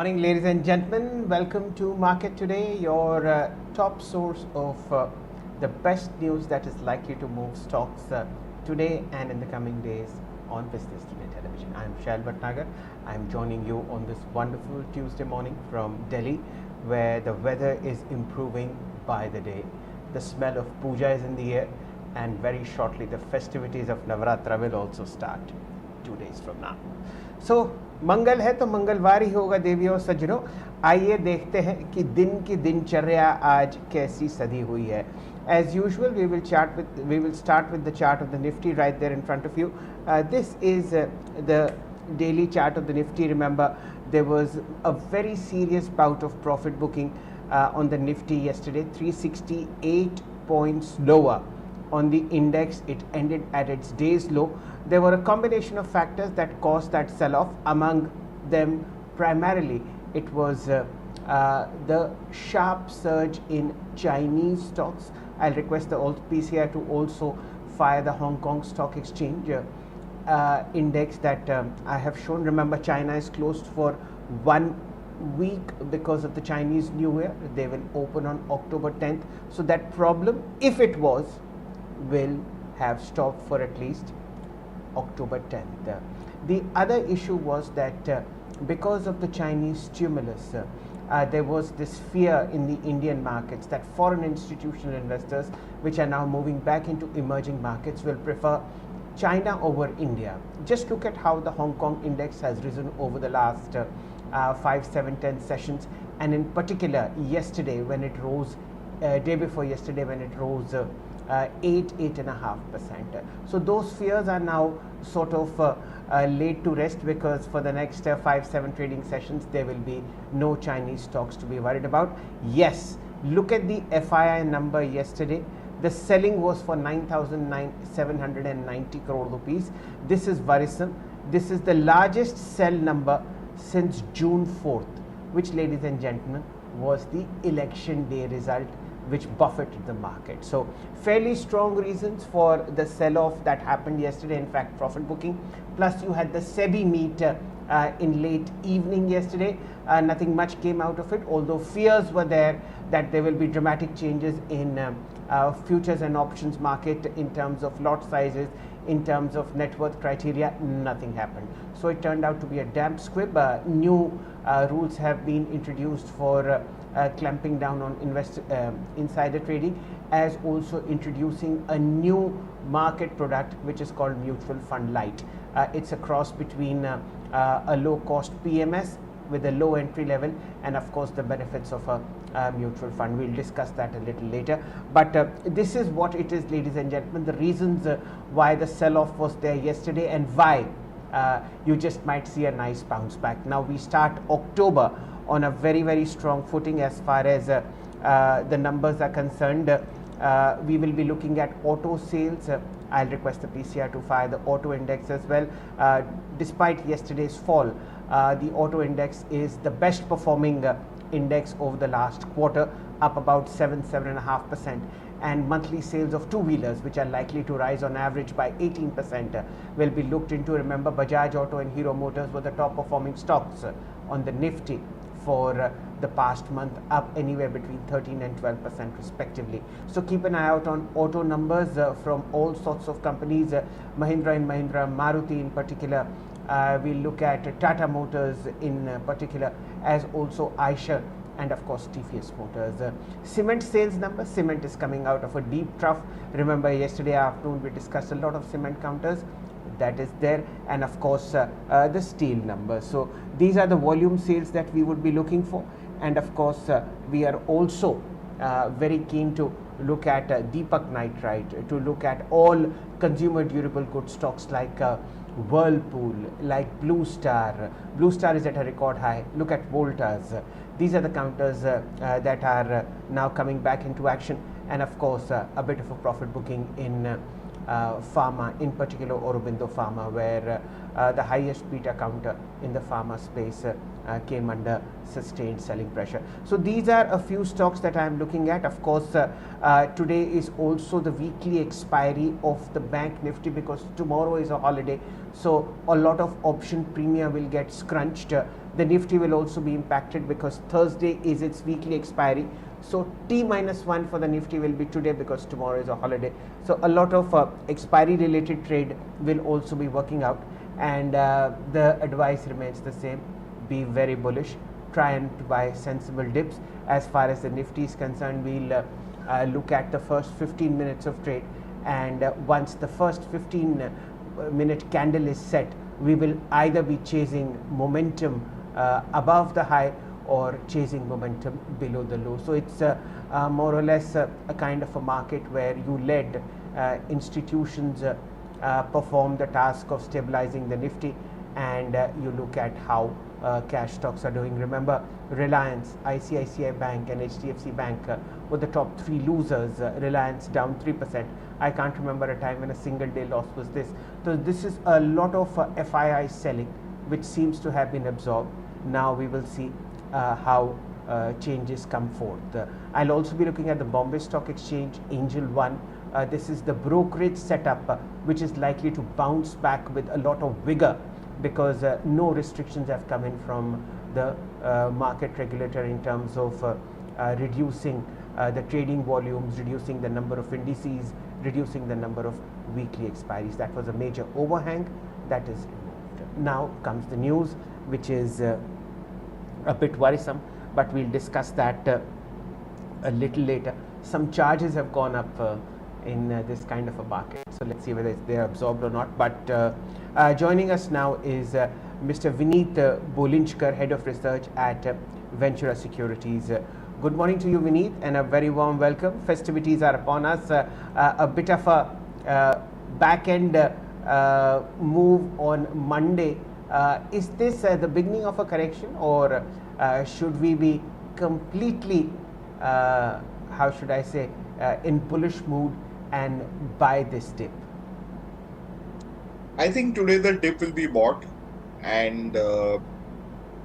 Morning, ladies and gentlemen. Welcome to Market Today, your top source of the best news that is likely to move stocks today and in the coming days on Business Today Television. I'm Shail Bhatnagar. I'm joining you on this wonderful Tuesday morning from Delhi, where the weather is improving by the day. The smell of puja is in the air, and very shortly the festivities of Navratra will also start 2 days from now. So मंगल है तो मंगलवार ही होगा देवियों और सज्जनों। आइए देखते हैं कि दिन की दिनचर्या आज कैसी सधी हुई है। As usual, we will start with the chart of the Nifty right there in front of you. This is the daily chart of the Nifty. Remember, there was a very serious bout of profit booking on the Nifty yesterday. 368 points lower on the index. It ended at its day's low. There were a combination of factors that caused that sell-off. Among them, primarily, it was the sharp surge in Chinese stocks. I'll request the PCI to also fire the Hong Kong Stock Exchange index that I have shown. Remember, China is closed for 1 week because of the Chinese New Year. They will open on October 10th. So that problem, if it was, will have stopped for at least October 10th. The other issue was that because of the Chinese stimulus, there was this fear in the Indian markets that foreign institutional investors, which are now moving back into emerging markets, will prefer China over India. Just look at how the Hong Kong index has risen over the last 5, 7, 10 sessions, and in particular yesterday when it rose, day before yesterday when it rose 8.5%. So those fears are now sort of laid to rest, because for the next 5, 7 trading sessions there will be no Chinese stocks to be worried about. Yes, look at the FII number yesterday. The selling was for 9,790 crore rupees. This is worrisome. This is the largest sell number since June 4th, which, ladies and gentlemen, was the election day result, which buffeted the market. So fairly strong reasons for the sell-off that happened yesterday, in fact profit booking. Plus you had the SEBI meet in late evening yesterday. Nothing much came out of it, although fears were there that there will be dramatic changes in futures and options market in terms of lot sizes, in terms of net worth criteria. Nothing happened. So it turned out to be a damp squib. New rules have been introduced for clamping down on insider trading, as also introducing a new market product which is called mutual fund light. It's a cross between a low cost PMS with a low entry level, and of course the benefits of a mutual fund. We'll discuss that a little later, but this is what it is, ladies and gentlemen, the reasons why the sell-off was there yesterday, and why you just might see a nice bounce back. Now we start October on a very, very strong footing as far as the numbers are concerned. We will be looking at auto sales. I'll request the PCI to fire the auto index as well. Despite yesterday's fall, the auto index is the best performing index over the last quarter, up about 7.5%. And monthly sales of two-wheelers, which are likely to rise on average by 18%, will be looked into. Remember, Bajaj Auto and Hero Motors were the top performing stocks on the Nifty for the past month, up anywhere between 13 and 12% respectively. So keep an eye out on auto numbers from all sorts of companies, Mahindra and Mahindra, Maruti in particular. We'll look at Tata Motors in particular, as also Eicher, and of course TVS Motors. Cement sales number. Cement is coming out of a deep trough. Remember, yesterday afternoon we discussed a lot of cement counters. That is there, and of course the steel numbers. So these are the volume sales that we would be looking for, and of course we are also very keen to look at Deepak Nitrite, to look at all consumer durable goods stocks like Whirlpool, like Blue Star. Blue Star is at a record high. Look at Voltas. These are the counters that are now coming back into action, and of course a bit of a profit booking in pharma, in particular Aurobindo Pharma, where the highest beta counter in the pharma space came under sustained selling pressure. So these are a few stocks that I am looking at. Of course, today is also the weekly expiry of the Bank Nifty, because tomorrow is a holiday. So a lot of option premium will get scrunched The Nifty will also be impacted because Thursday is its weekly expiry. So T-1 for the Nifty will be today because tomorrow is a holiday. So a lot of expiry related trade will also be working out, and the advice remains the same: be very bullish, try and buy sensible dips. As far as the Nifty is concerned, we'll look at the first 15 minutes of trade, and once the first 15-minute candle is set, we will either be chasing momentum above the high or chasing momentum below the low. So it's more or less a kind of a market where you let institutions perform the task of stabilizing the Nifty, and you look at how cash stocks are doing. Remember, Reliance, ICICI Bank and HDFC Bank were the top three losers. Reliance down 3%. I can't remember a time when a single day loss was this. So this is a lot of FII selling which seems to have been absorbed. Now we will see how changes come forth. I'll also be looking at the Bombay Stock Exchange, Angel One. This is the brokerage setup which is likely to bounce back with a lot of vigor, because no restrictions have come in from the market regulator in terms of reducing the trading volumes, reducing the number of indices, reducing the number of weekly expiries. That was a major overhang that is removed. Now comes the news, which is a bit worrisome, but we'll discuss that a little later. Some charges have gone up in this kind of a market, so let's see whether they are absorbed or not. But joining us now is Mr. Vineet Bolinchkar, Head of Research at Ventura Securities. Good morning to you, Vineet, and a very warm welcome. Festivities are upon us. A bit of a back-end move on Monday. Is this the beginning of a correction, or should we be completely, how should I say, in bullish mood and buy this dip? I think today the dip will be bought, and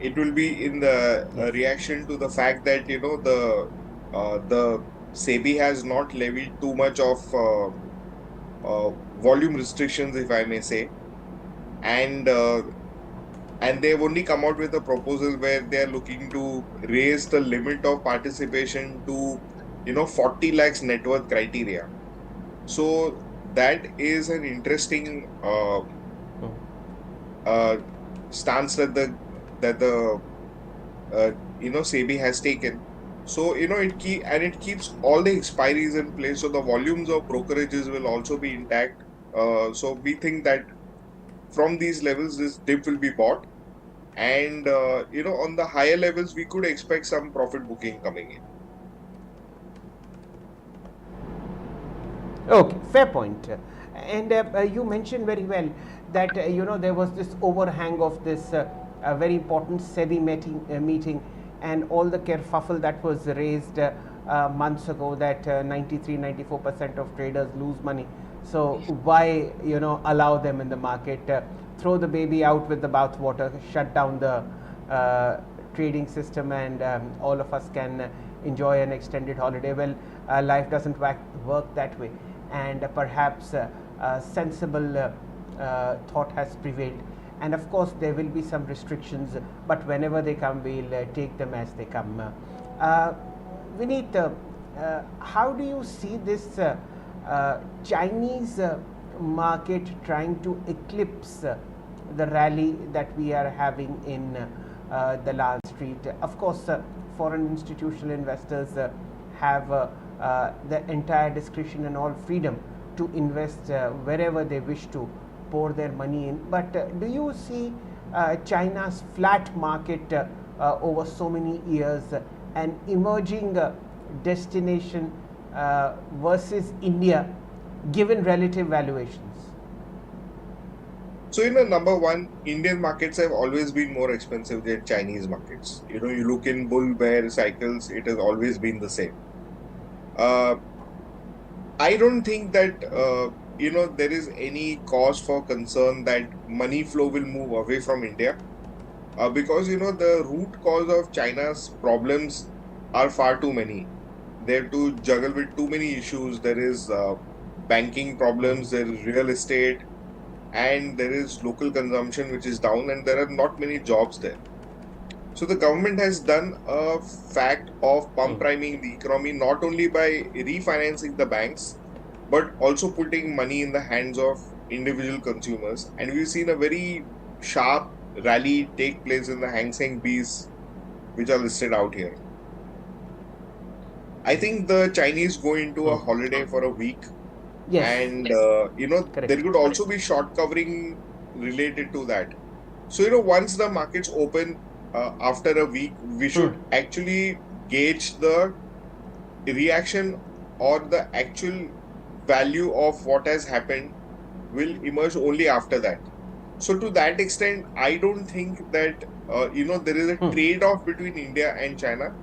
it will be in the reaction to the fact that the SEBI has not levied too much of volume restrictions, if I may say, and they've only come out with a proposal where they are looking to raise the limit of participation to 40 lakhs net worth criteria. So that is an interesting stance that the SEBI has taken. So it keeps all the expiries in place. So the volumes of brokerages will also be intact. So we think that from these levels, this dip will be bought, and on the higher levels, we could expect some profit booking coming in. Okay, fair point. And you mentioned very well that there was this overhang of this very important SEBI meeting and all the kerfuffle that was raised months ago, that 93-94% of traders lose money. So why allow them in the market? Throw the baby out with the bathwater, shut down the trading system, and all of us can enjoy an extended holiday. Well, life doesn't work that way, and perhaps sensible thought has prevailed. And of course there will be some restrictions, but whenever they come, we'll take them as they come. Vineet, how do you see this Chinese market trying to eclipse the rally that we are having in the Lal Street? Of course, foreign institutional investors have the entire discretion and all freedom to invest wherever they wish to pour their money in. But do you see China's flat market over so many years an emerging destination versus India, given relative valuations? So, number one, Indian markets have always been more expensive than Chinese markets. You look in bull bear cycles, it has always been the same. I don't think that there is any cause for concern that money flow will move away from India, because the root cause of China's problems are far too many. They have to juggle with too many issues. There is banking problems, there is real estate, and there is local consumption which is down, and there are not many jobs there. So the government has done a fact of pump priming the economy not only by refinancing the banks, but also putting money in the hands of individual consumers. And we've seen a very sharp rally take place in the Hang Seng Bs, which are listed out here. I think the Chinese go into a holiday for a week, Yes. and Correct. there could also be short covering related to that. So once the markets open after a week, we should actually gauge the reaction, or the actual value of what has happened will emerge only after that. So to that extent, I don't think that there is a trade-off between India and China.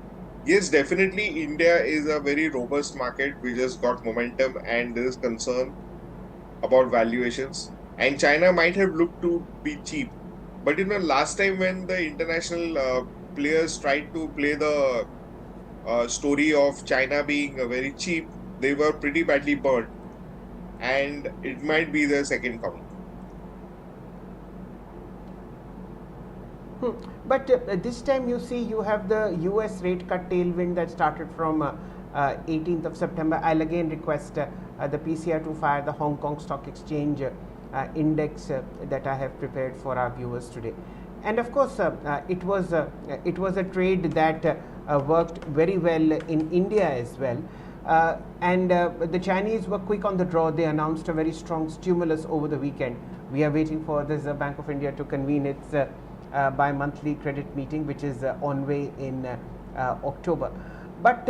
Yes, definitely India is a very robust market. We just got momentum and there is concern about valuations. And China might have looked to be cheap. But last time when the international players tried to play the story of China being very cheap, they were pretty badly burned. And it might be the second coming. But this time you see you have the US rate cut tailwind that started from 18th of September. I'll again request the PCR to fire the Hong Kong Stock Exchange index that I have prepared for our viewers today. And of course, it was a trade that worked very well in India as well. And the Chinese were quick on the draw. They announced a very strong stimulus over the weekend. We are waiting for the Reserve Bank of India to convene its bi-monthly credit meeting, which is on way in October. But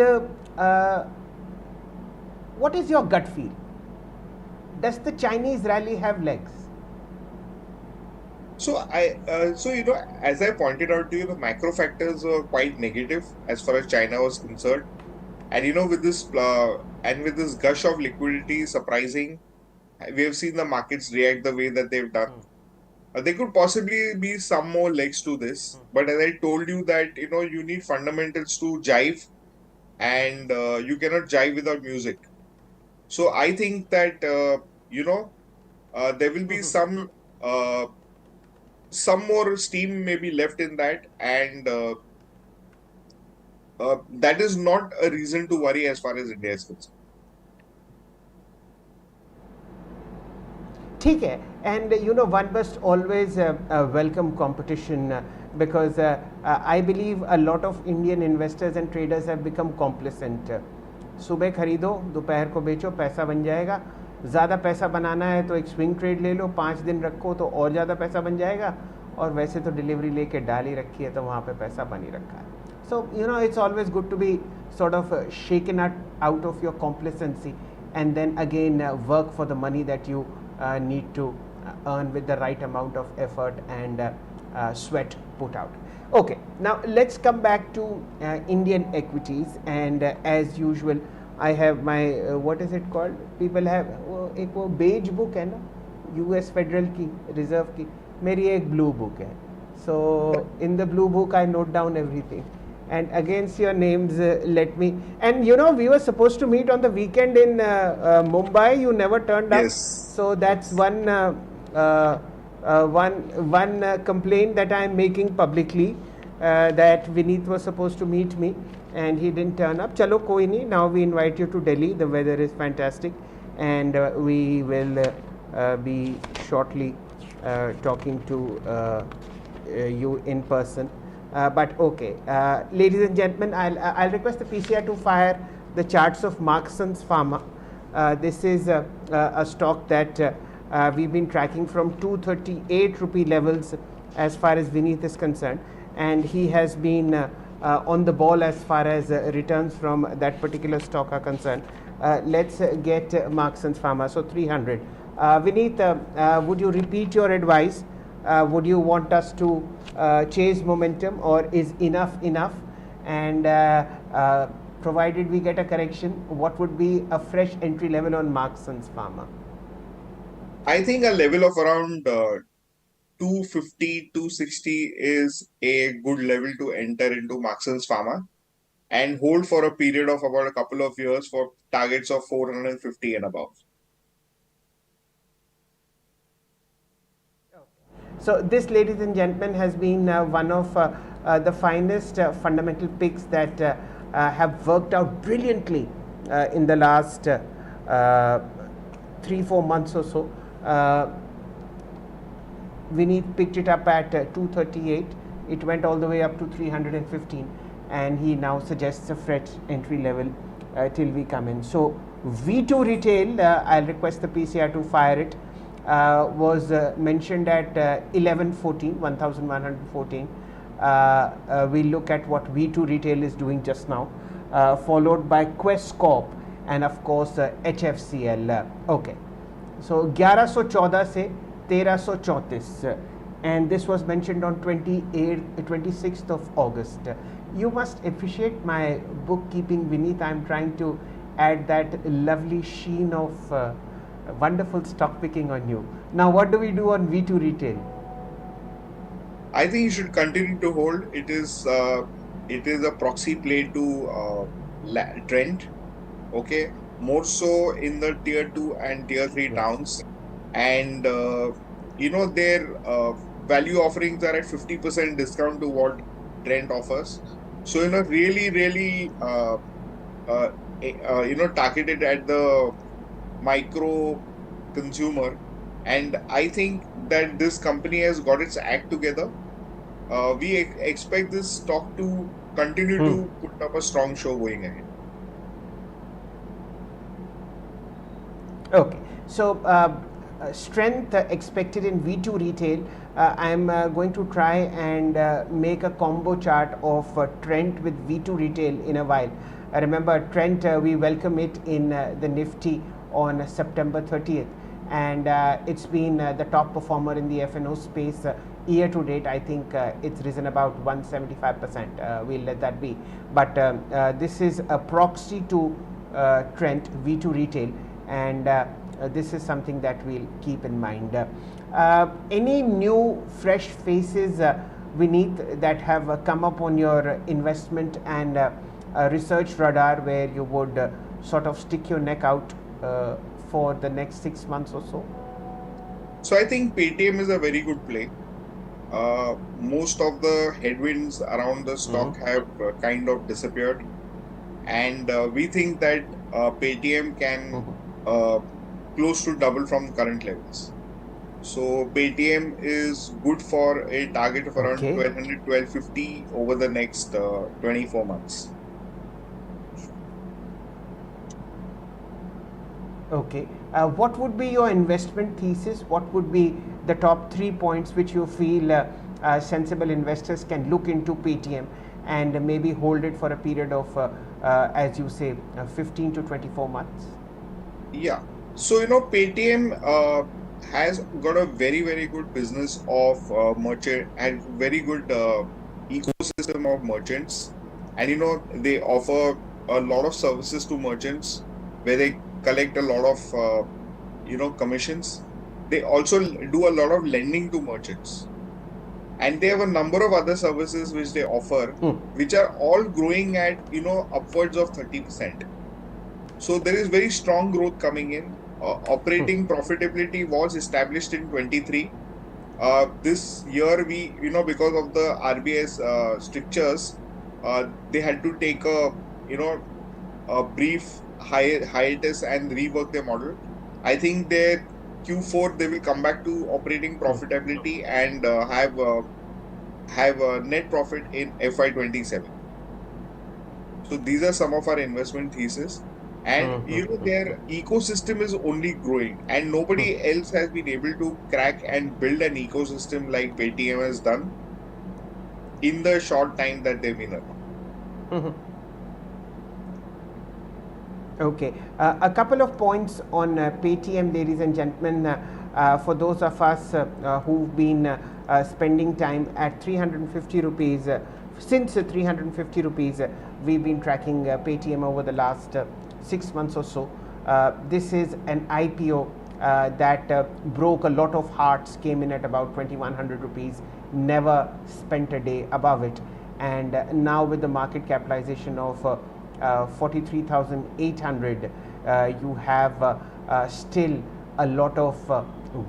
what is your gut feel? Does the Chinese rally have legs? So as I pointed out to you, the macro factors were quite negative as far as China was concerned. And with this gush of liquidity surprising, we have seen the markets react the way that they've done. There could possibly be some more legs to this, but as I told you that you need fundamentals to jive, and you cannot jive without music. So I think that there will be some more steam maybe left in that, and that is not a reason to worry as far as India is concerned. ठीक है, and one must always welcome competition because I believe a lot of Indian investors and traders have become complacent. सुबह खरीदो, दोपहर को बेचो, पैसा बन जाएगा. ज़्यादा पैसा बनाना है तो एक स्विंग ट्रेड ले लो, 5 दिन रखो तो और ज़्यादा पैसा बन जाएगा, और वैसे तो डिलीवरी लेके डाल ही रखी है तो वहाँ पे पैसा बन ही रखा है. So it's always good to be sort of shaken out of your complacency and then again work for the money that you need to earn with the right amount of effort and sweat put out. Okay, now let's come back to Indian equities, and as usual I have my what is it called, people have एक वो beige book है ना US Federal की Reserve की, मेरी एक blue book है. So in the blue book I note down everything, and against your names let me, and we were supposed to meet on the weekend in Mumbai. You never turned up. Yes. So that's one complaint that I am making publicly, that Vineet was supposed to meet me and he didn't turn up. Chalo koi nahi, now we invite you to Delhi. The weather is fantastic, and we will be shortly talking to you in person. But okay, ladies and gentlemen, I'll request the PCR to fire the charts of Marksans Pharma. This is a stock that we've been tracking from 238 rupee levels as far as Vineet is concerned, and he has been on the ball as far as returns from that particular stock are concerned. Let's get Marksans Pharma. So 300. Vineet, would you repeat your advice? Would you want us to chase momentum, or is enough? And provided we get a correction, what would be a fresh entry level on Marksans Pharma? I think a level of around 250, 260 is a good level to enter into Marksans Pharma and hold for a period of about a couple of years for targets of 450 and above. So this, ladies and gentlemen, has been one of the finest fundamental picks that have worked out brilliantly in the last 3-4 months or so. Vinny picked it up at 238. It went all the way up to 315, and he now suggests a fresh entry level till we come in. So V2 retail, I'll request the PCR to fire it, was mentioned at 1114. We'll look at what V2 retail is doing just now, followed by Quest Corp and of course HFCL. Okay, so 1114 se 1334, and this was mentioned on 26th of August. You must appreciate my bookkeeping, Vineet. I'm trying to add that lovely sheen of wonderful stock picking on you. Now, what do we do on V2 retail? I think you should continue to hold. It is a proxy play to trend. Okay, more so in the tier 2 and tier 3 towns, and their value offerings are at 50% discount to what Trent offers. So really targeted at the micro consumer, and I think that this company has got its act together. We expect this stock to continue to put up a strong show going ahead. Okay, so strength expected in V2 retail. I'm going to try and make a combo chart of Trent with V2 retail in a while. Remember, Trent, we welcome it in the Nifty on September 30th, and it's been the top performer in the FNO space year to date. I think it's risen about 175%. We'll let that be, but this is a proxy to Trent V2 retail, and this is something that we'll keep in mind. Any new fresh faces, Vineet, that have come up on your investment and research radar where you would sort of stick your neck out for the next 6 months or so? So I think Paytm is a very good play. Most of the headwinds around the stock have kind of disappeared, and we think that Paytm can close to double from current levels. So Paytm is good for a target of around 1200, 1250 over the next 24 months. Okay. What would be your investment thesis? What would be the top 3 points which you feel sensible investors can look into Paytm and maybe hold it for a period of, as you say, 15 to 24 months? Yeah. So, Paytm has got a very good business of merchant and very good ecosystem of merchants, and they offer a lot of services to merchants where they collect a lot of commissions. They also do a lot of lending to merchants, and they have a number of other services which they offer, which are all growing at upwards of 30%. So there is very strong growth coming in. Operating profitability was established in 23. This year we because of the RBI's strictures, they had to take a brief hiatus and rework their model. I think their Q4 they will come back to operating profitability and have a net profit in FY27. So these are some of our investment thesis. And their ecosystem is only growing, and nobody else has been able to crack and build an ecosystem like Paytm has done in the short time that they've been around. Okay, a couple of points on Paytm, ladies and gentlemen. For those of us who've been spending time at 350 rupees, since 350 rupees, we've been tracking Paytm over the last 6 months or so. This is an IPO that broke a lot of hearts, came in at about 2100 rupees, never spent a day above it, and now with the market capitalization of 43,800, you have still a lot of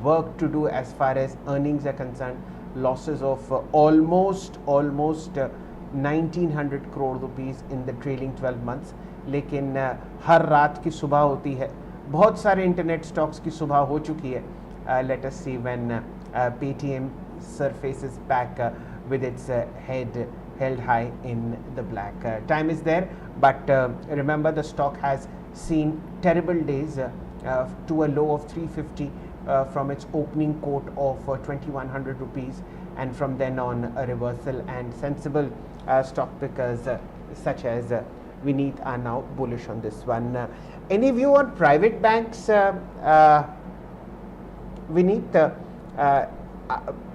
work to do as far as earnings are concerned. losses of almost 1900 crore rupees in the trailing 12 months. लेकिन हर रात की सुबह होती है, बहुत सारे internet stocks की सुबह हो चुकी है. Let us see when Paytm surfaces back with its head held high in the black. Time is there, but remember the stock has seen terrible days to a low of 350 from its opening quote of 2100 rupees, and from then on a reversal, and sensible stock pickers such as Vineet are now bullish on this one. Any view on private banks, Vineet?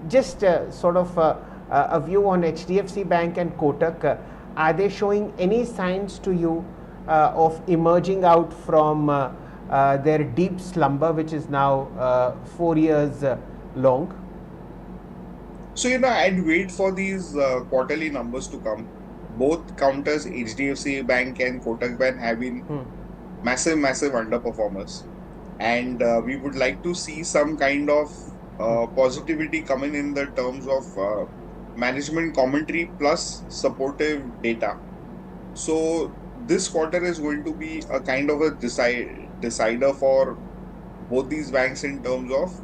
Just sort of a view on HDFC Bank and Kotak. Are they showing any signs to you of emerging out from their deep slumber, which is now 4 years long? So, I'd wait for these quarterly numbers to come. Both counters, HDFC Bank and Kotak Bank, have been massive underperformers. And we would like to see some kind of positivity coming in the terms of management commentary plus supportive data. So this quarter is going to be a kind of a decider for both these banks in terms of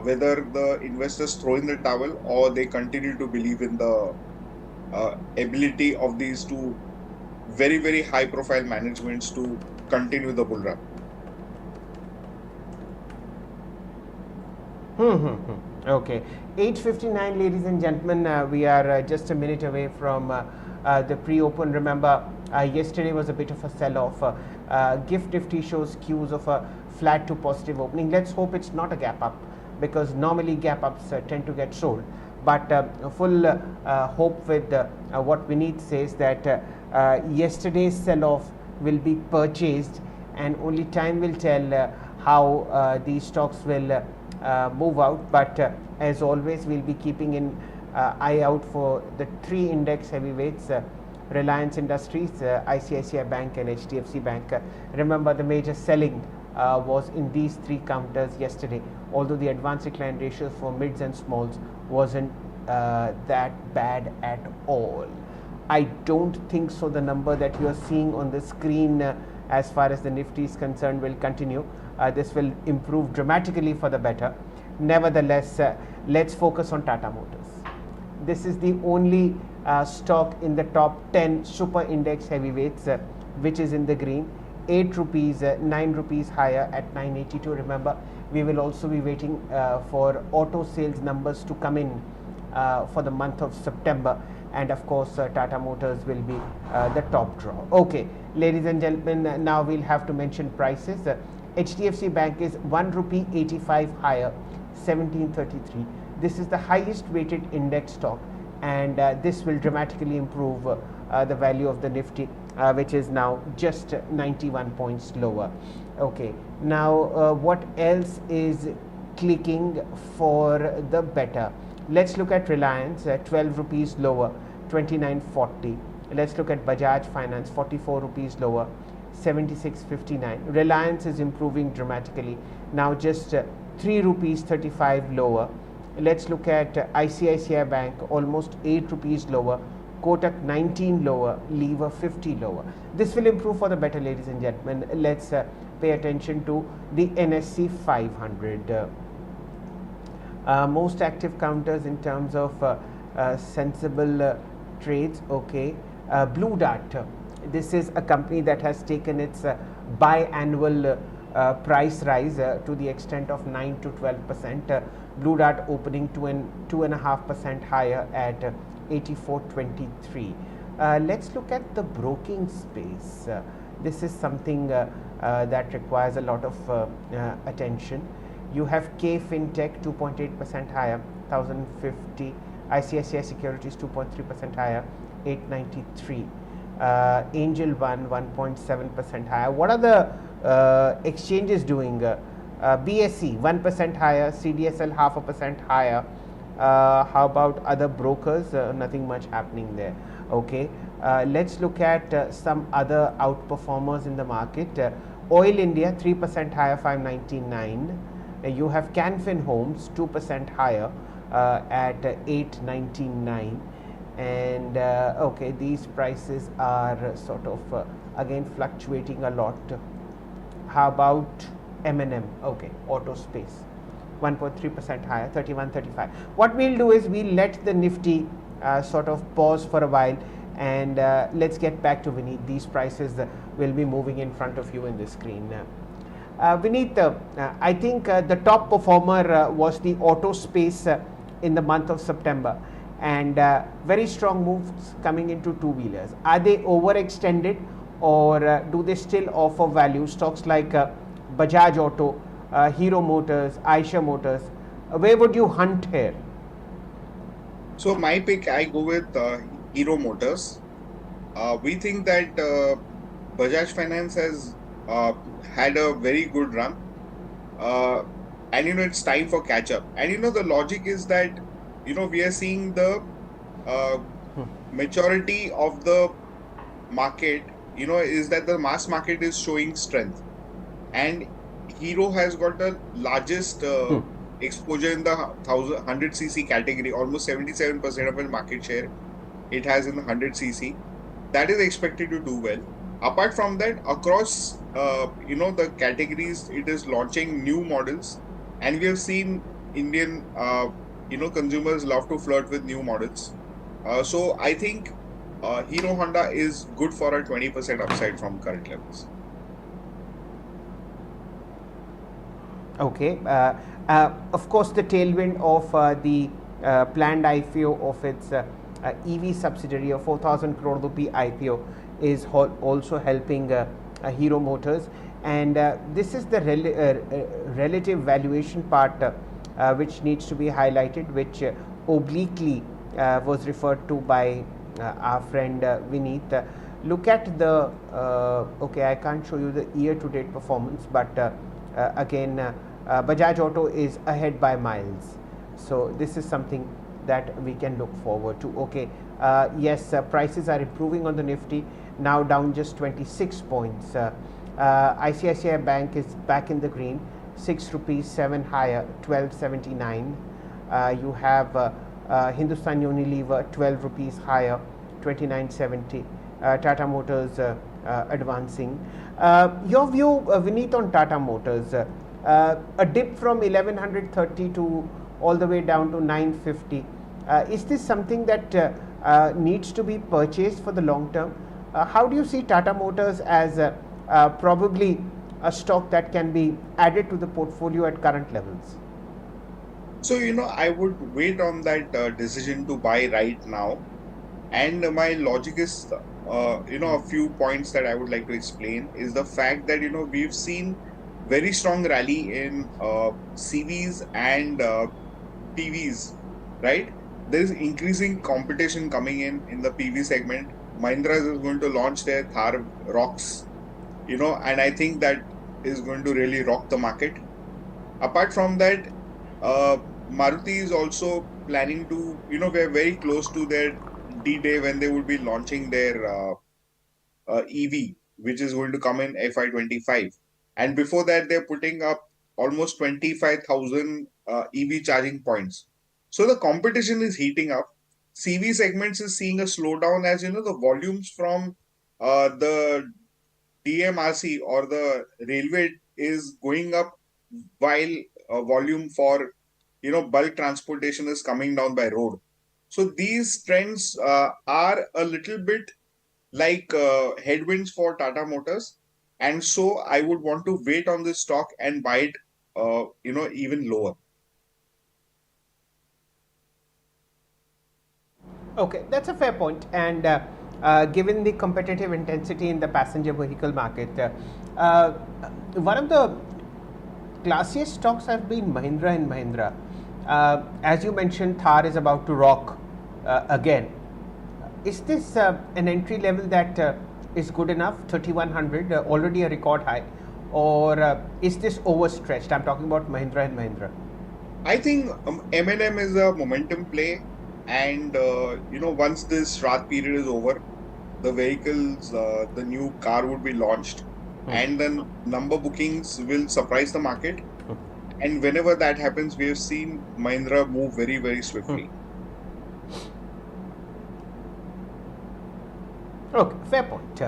whether the investors throw in the towel or they continue to believe in the ability of these two very high profile managements to continue the bull run. Okay, 8:59, ladies and gentlemen. We are just a minute away from the pre-open. Remember, yesterday was a bit of a sell-off. Gift Nifty shows cues of a flat to positive opening. Let's hope it's not a gap up, because normally gap ups tend to get sold. But full hope with what Vineet says, that yesterday's sell-off will be purchased, and only time will tell how these stocks will move out. But as always, we'll be keeping an eye out for the three index heavyweights, Reliance Industries, ICICI Bank and HDFC Bank. Remember, the major selling was in these three counters yesterday, although the advance decline ratios for mids and smalls wasn't that bad at all. I don't think so. The number that you are seeing on the screen as far as the Nifty is concerned will continue. This will improve dramatically for the better. Nevertheless, let's focus on Tata Motors. This is the only stock in the top 10 super index heavyweights which is in the green. 8 rupees, 9 rupees higher at 982. Remember, we will also be waiting for auto sales numbers to come in for the month of September, and of course Tata Motors will be the top draw. Okay, ladies and gentlemen, now we'll have to mention prices. HDFC Bank is 1 rupee 85 higher, 1733. This is the highest weighted index stock, and this will dramatically improve the value of the Nifty, which is now just 91 points lower. Okay, now what else is clicking for the better? Let's look at Reliance, 12 rupees lower, 29.40. Let's look at Bajaj Finance, 44 rupees lower, 76.59. Reliance is improving dramatically, now just 3 rupees 35 lower. Let's look at ICICI Bank, almost 8 rupees lower, Kotak 19 lower, Lever 50 lower. This will improve for the better, ladies and gentlemen. Let's pay attention to the NSE 500. Most active counters in terms of sensible trades. Okay, Blue Dart. This is a company that has taken its biannual price rise to the extent of 9 to 12%. Blue Dart opening 2.5% higher at 84.23. Let's look at the broking space. This is something that requires a lot of attention. You have K Fintech 2.8% higher, 1050. ICICI Securities 2.3% higher, 893. Angel One 1.7% higher. What are the exchanges doing? BSE 1% higher, CDSL 0.5% higher. How about other brokers? Nothing much happening there. Okay, let's look at some other outperformers in the market. Oil India 3% higher, 599. You have Canfin Homes 2% higher, at 899, and okay, these prices are sort of again fluctuating a lot. How about M&M? Okay, auto space, 1.3% higher, 31.35. What we'll do is we'll let the Nifty sort of pause for a while, and let's get back to Vineet. These prices will be moving in front of you in the screen. Vineet, I think the top performer was the auto space in the month of September, and very strong moves coming into two-wheelers. Are they overextended, or do they still offer value? Stocks like Bajaj Auto, Hero Motors, Eicher Motors, where would you hunt here? So my pick, I go with Hero Motors. We think that Bajaj Finance has had a very good run, and it's time for catch up. And the logic is that we are seeing the maturity of the market. Is that the mass market is showing strength, and Hero has got the largest exposure in the 100cc category. Almost 77% of its market share it has in the 100cc. That is expected to do well. Apart from that, across the categories, it is launching new models, and we have seen Indian consumers love to flirt with new models. So I think Hero Honda is good for a 20% upside from current levels. Okay. Of course, the tailwind of the planned IPO of its EV subsidiary, of 4,000 crore rupee IPO, is also helping Hero Motors, and this is the relative valuation part which needs to be highlighted, which obliquely was referred to by our friend Vineet. Look at the okay, I can't show you the year-to-date performance, but again, Bajaj Auto is ahead by miles. So this is something that we can look forward to. Okay, yes, prices are improving on the Nifty, now down just 26 points. ICICI Bank is back in the green, 6 rupees 7 higher, 1279. You have Hindustan Unilever, 12 rupees higher, 2970. Tata Motors advancing. Your view, Vineet, on Tata Motors? A dip from 1130 to all the way down to 950. Is this something that needs to be purchased for the long term? How do you see Tata Motors as probably a stock that can be added to the portfolio at current levels? So, I would wait on that decision to buy right now. And my logic is, a few points that I would like to explain is the fact that, we've seen very strong rally in CVs and PVs, right? There is increasing competition coming in the PV segment. Mahindra is going to launch their Thar Rocks, and I think that is going to really rock the market. Apart from that, Maruti is also planning to, we're very close to their D-Day when they would be launching their EV, which is going to come in FY25. And before that, they're putting up almost 25,000 EV charging points. So the competition is heating up. CV segments is seeing a slowdown as, the volumes from the DMRC or the railway is going up, while volume for, bulk transportation is coming down by road. So these trends are a little bit like headwinds for Tata Motors, and so I would want to wait on this stock and buy it, even lower. Okay, that's a fair point. And given the competitive intensity in the passenger vehicle market, one of the classiest stocks have been Mahindra and Mahindra. As you mentioned, Thar is about to rock again. Is this an entry level that is good enough? 3100, already a record high, or is this overstretched? I'm talking about Mahindra and Mahindra. I think M&M is a momentum play, and once this Shraddh period is over, the vehicles, the new car would be launched, and then number bookings will surprise the market. And whenever that happens, we have seen Mahindra move very, very swiftly. Okay, fair point.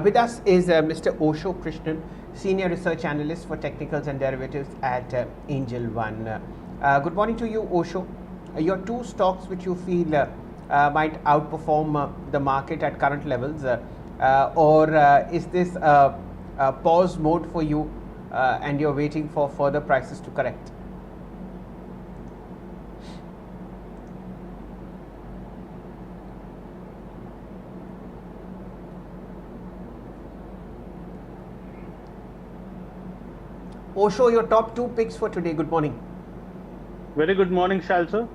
With us is Mr. Osho Krishnan, Senior Research Analyst for Technicals and Derivatives at Angel One. Good morning to you, Osho. Your two stocks which you feel might outperform the market at current levels, or is this a pause mode for you and you're waiting for further prices to correct? Osho, your top two picks for today. Good morning. Very good morning, Shail sir.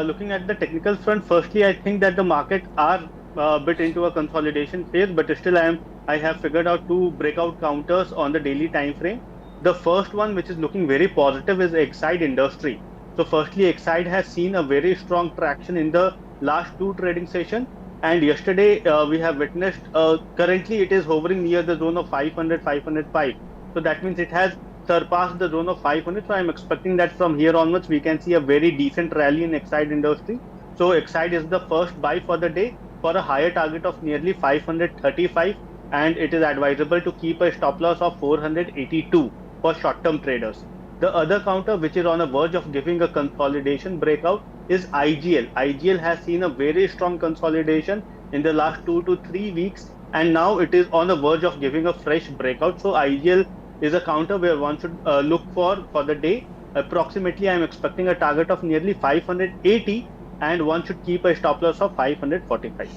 Looking at the technical front, firstly, I think that the market are a bit into a consolidation phase, but still I have figured out two breakout counters on the daily time frame. The first one, which is looking very positive, is Exide Industry. So firstly, Exide has seen a very strong traction in the last two trading session, and yesterday we have witnessed currently it is hovering near the zone of 500, 505. So that means it has surpassed the zone of 500. So I'm expecting that from here onwards, we can see a very decent rally in Exide Industry. So Exide is the first buy for the day for a higher target of nearly 535, and it is advisable to keep a stop loss of 482 for short-term traders. The other counter, which is on the verge of giving a consolidation breakout, is IGL. IGL has seen a very strong consolidation in the last 2 to 3 weeks, and now it is on the verge of giving a fresh breakout. So IGL is a counter where one should look for the day. Approximately, I am expecting a target of nearly 580, and one should keep a stop loss of 545.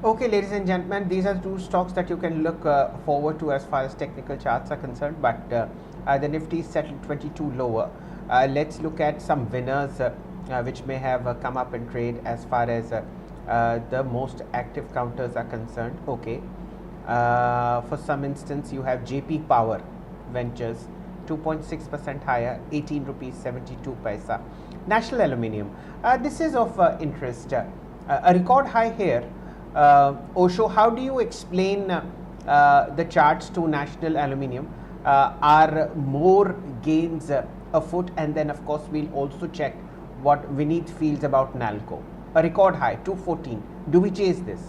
Okay, ladies and gentlemen, these are two stocks that you can look forward to as far as technical charts are concerned, but the Nifty is settled 22 lower. Let's look at some winners which may have come up in trade as far as the most active counters are concerned. Okay, for some instance, you have JP Power Ventures 2.6% higher, 18 rupees 72 paisa. National Aluminium, this is of interest, a record high here. Osho, how do you explain the charts to National Aluminium? Are more gains afoot? And then of course we'll also check what Vineet feels about Nalco. A record high 214. Do we chase this?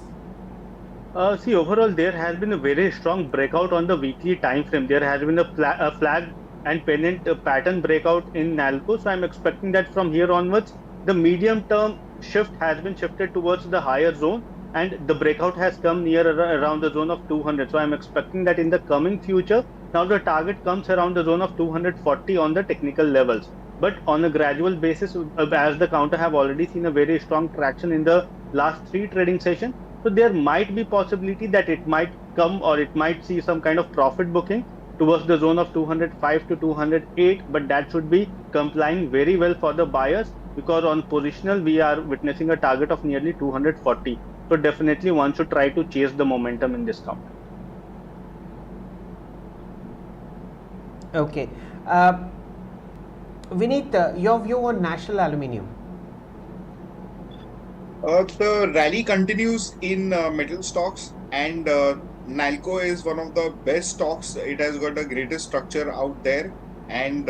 See, overall, there has been a very strong breakout on the weekly time frame. There has been a flag and pennant pattern breakout in Nalco. So I'm expecting that from here onwards, the medium term shift has been shifted towards the higher zone, and the breakout has come near around the zone of 200. So I'm expecting that in the coming future, now the target comes around the zone of 240 on the technical levels. But on a gradual basis, as the counter have already seen a very strong traction in the last three trading sessions, so there might be possibility that it might come, or it might see some kind of profit booking towards the zone of 205 to 208, but that should be complying very well for the buyers, because on positional we are witnessing a target of nearly 240. So definitely one should try to chase the momentum in this counter. Okay. Vineet, your view on National Aluminium? The rally continues in metal stocks, and Nalco is one of the best stocks. It has got the greatest structure out there, and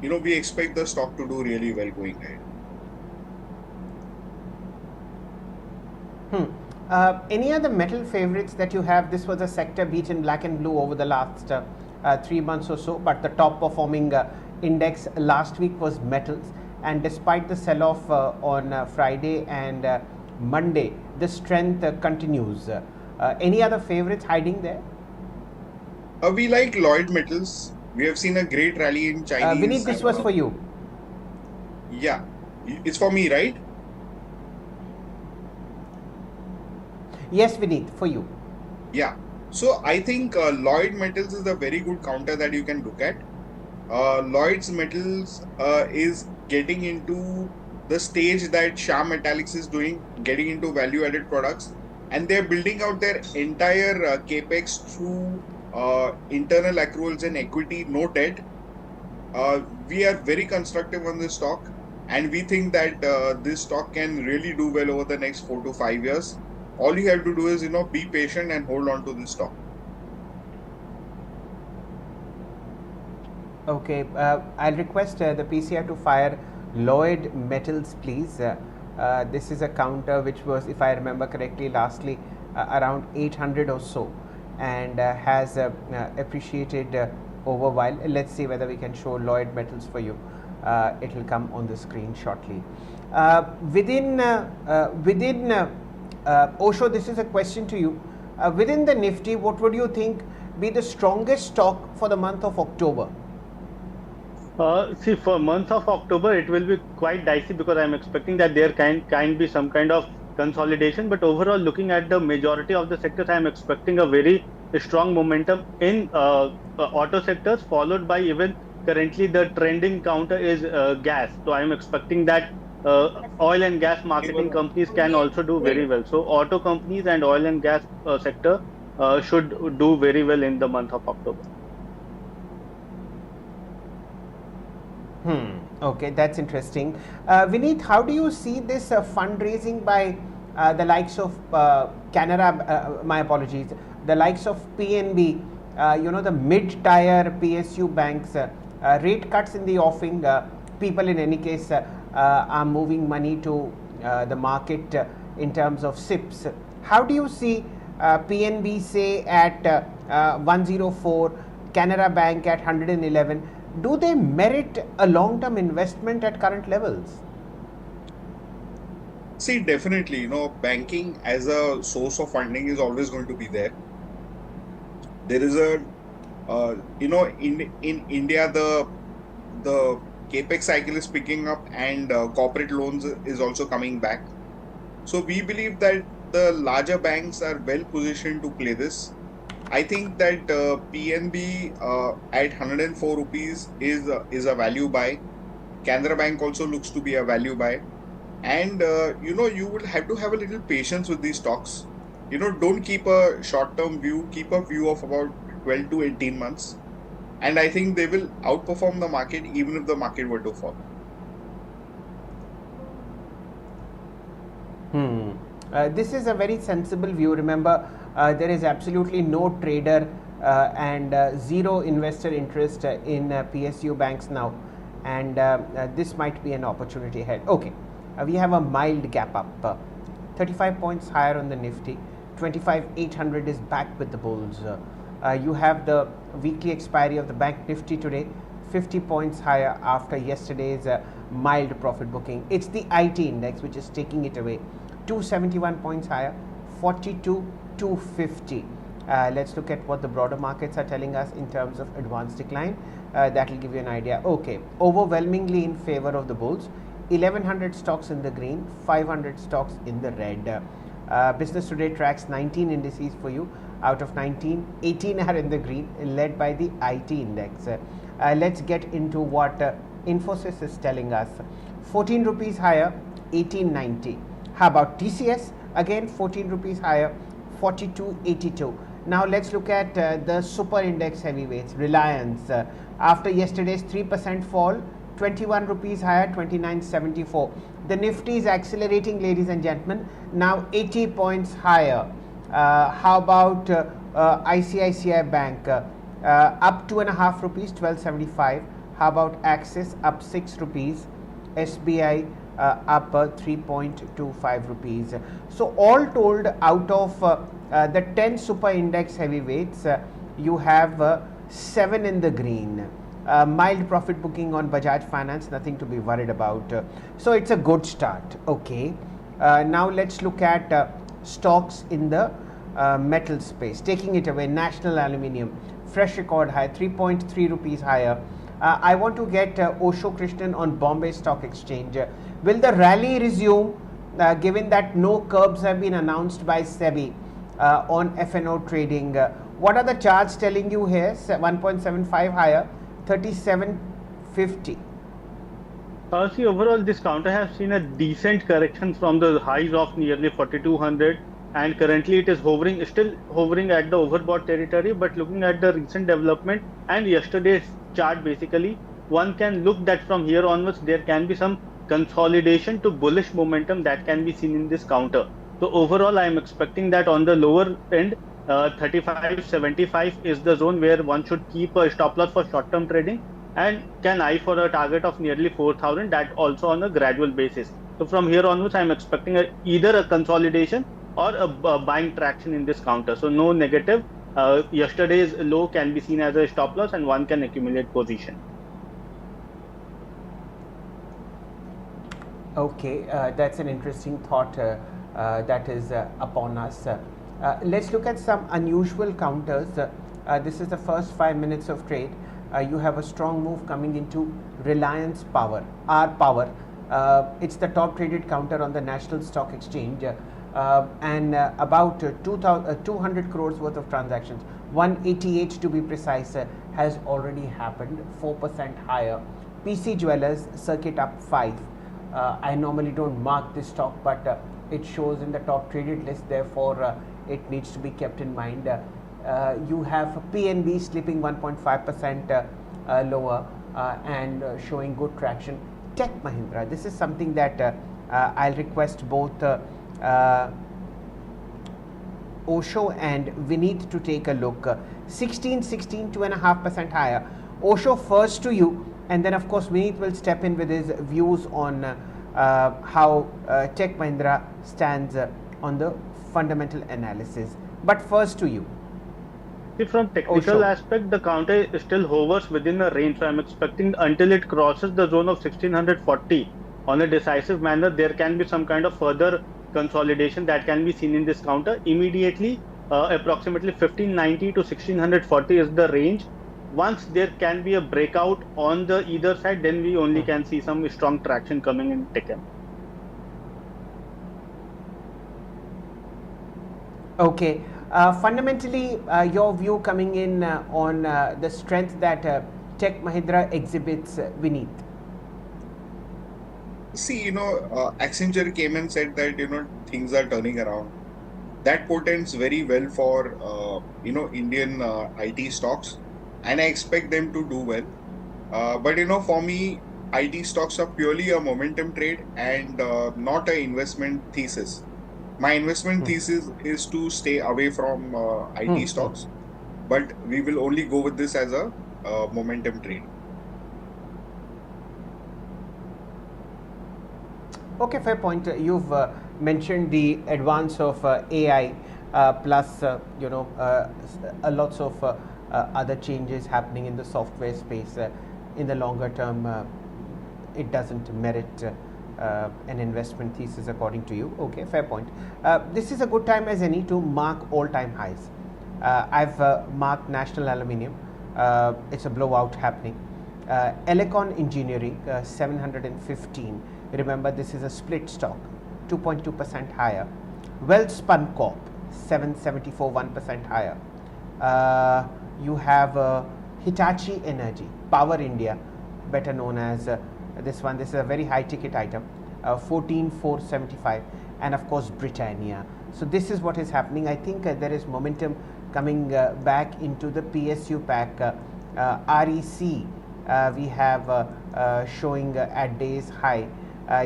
we expect the stock to do really well going ahead. Any other metal favorites that you have? This was a sector beat in black and blue over the last 3 months or so, but the top performing index last week was metals, and despite the sell-off on Friday and Monday, the strength continues. Any other favorites hiding there? We like Lloyd Metals. We have seen a great rally in Chinese. Vineet, this was for you. Yeah, it's for me, right? Yes, Vineet, for you. Yeah. So I think Lloyd Metals is a very good counter that you can look at. Lloyd's Metals is getting into the stage that Sham Metallics is doing, getting into value-added products, and they're building out their entire capex through internal accruals and equity, no debt. We are very constructive on this stock, and we think that this stock can really do well over the next 4 to 5 years. All you have to do is, be patient and hold on to this stock. Okay, I'll request the PCR to fire Lloyd Metals, please. This is a counter which was, if I remember correctly, lastly around 800 or so, and has appreciated over while. Let's see whether we can show Lloyd Metals for you. It will come on the screen shortly. Within Osho, this is a question to you. Within the Nifty, what would you think be the strongest stock for the month of October? See, for month of October, it will be quite dicey because I'm expecting that there can be some kind of consolidation. But overall, looking at the majority of the sectors, I'm expecting a very strong momentum in auto sectors, followed by even currently the trending counter is gas. So I'm expecting that oil and gas marketing companies can also do very well. So auto companies and oil and gas sector should do very well in the month of October. Okay, that's interesting. Vineet, how do you see this fundraising by the likes of Canara, my apologies, the likes of PNB, the mid-tier PSU banks, rate cuts in the offing, people in any case are moving money to the market in terms of SIPs. How do you see PNB say at 104, Canara Bank at 111? Do they merit a long-term investment at current levels? See, definitely, banking as a source of funding is always going to be there. There is a, in India, the capex cycle is picking up, and corporate loans is also coming back. So we believe that the larger banks are well positioned to play this. I think that PNB at 104 rupees is a value buy. Canara Bank also looks to be a value buy. And, you will have to have a little patience with these stocks. Don't keep a short-term view, keep a view of about 12 to 18 months. And I think they will outperform the market even if the market were to fall. This is a very sensible view. Remember, there is absolutely no trader and zero investor interest in PSU banks now, and this might be an opportunity ahead. Okay, we have a mild gap up, 35 points higher on the Nifty, 25,800 is back with the bulls. You have the weekly expiry of the Bank Nifty today, 50 points higher after yesterday's mild profit booking. It's the IT index which is taking it away, 271 points higher, 42,250. Let's look at what the broader markets are telling us in terms of advanced decline. That will give you an idea. Okay, overwhelmingly in favor of the bulls, 1100 stocks in the green, 500 stocks in the red. Business Today tracks 19 indices for you. Out of 19, 18 are in the green, led by the IT index. Let's get into what Infosys is telling us. 14 rupees higher, 1890. How about TCS? Again 14 rupees higher, 4282. Now let's look at the super index heavyweights. Reliance, after yesterday's 3% fall, 21 rupees higher, 2974. The Nifty is accelerating, ladies and gentlemen, now 80 points higher. How about ICICI Bank, up 2.5 rupees, 1275. How about Axis, up 6 rupees. SBI up 3.25 rupees. So all told, out of the 10 super index heavyweights, you have 7 in the green. Mild profit booking on Bajaj Finance, nothing to be worried about. So it's a good start. Okay, now let's look at stocks in the metal space. Taking it away, National Aluminium, fresh record high, 3.3 rupees higher. I want to get Osho Krishnan on Bombay Stock Exchange. Will the rally resume given that no curbs have been announced by SEBI on FNO trading? What are the charts telling you here? 1.75 higher, 37.50. See, overall, this counter has seen a decent correction from the highs of nearly 4,200, and currently it is still hovering at the overbought territory. But looking at the recent development and yesterday's chart, basically, one can look that from here onwards there can be some consolidation to bullish momentum that can be seen in this counter. So overall, I am expecting that on the lower end, 35.75 is the zone where one should keep a stop loss for short-term trading, and can eye for a target of nearly 4,000, that also on a gradual basis. So from here onwards, I'm expecting either a consolidation or a buying traction in this counter. So no negative. Yesterday's low can be seen as a stop loss and one can accumulate position. Okay, that's an interesting thought that is upon us. Let's look at some unusual counters. This is the first 5 minutes of trade. You have a strong move coming into Reliance Power, R Power. It's the top traded counter on the National Stock Exchange, and about 200 crores worth of transactions, 188 to be precise, has already happened, 4% higher. PC Jewelers, circuit up 5. I normally don't mark this stock, but it shows in the top traded list, therefore it needs to be kept in mind. You have PNB slipping 1.5% lower and showing good traction. Tech Mahindra, this is something that I'll request both Osho and Vineet to take a look. 16, 2.5% higher. Osho first to you, and then of course Vineet will step in with his views on how Tech Mahindra stands on the fundamental analysis. But first to you. See, from technical aspect, the counter still hovers within a range. So I'm expecting until it crosses the zone of 1640 on a decisive manner, there can be some kind of further consolidation that can be seen in this counter. Immediately, approximately 1590 to 1640 is the range. Once there can be a breakout on the either side, then we only can see some strong traction coming in Paytm. Okay. Fundamentally, your view coming in on the strength that Tech Mahindra exhibits, Vineet. See, Accenture came and said that, things are turning around. That portends very well for, Indian IT stocks, and I expect them to do well. But, for me, IT stocks are purely a momentum trade and not an investment thesis. My investment thesis is to stay away from IT stocks, but we will only go with this as a momentum trade. Okay, fair point. You've mentioned the advance of AI plus lots of other changes happening in the software space. In the longer term, it doesn't merit an investment thesis according to you. Okay, fair point. This is a good time as any to mark all-time highs. I've marked National Aluminium. It's a blowout happening. Elecon Engineering, 715. Remember, this is a split stock, 2.2% higher. Welspun Corp, 774, 1% higher. You have Hitachi Energy, Power India, better known as this one. This is a very high ticket item, 14,475, and of course Britannia. So this is what is happening. I think there is momentum coming back into the PSU pack. REC we have showing at day's high.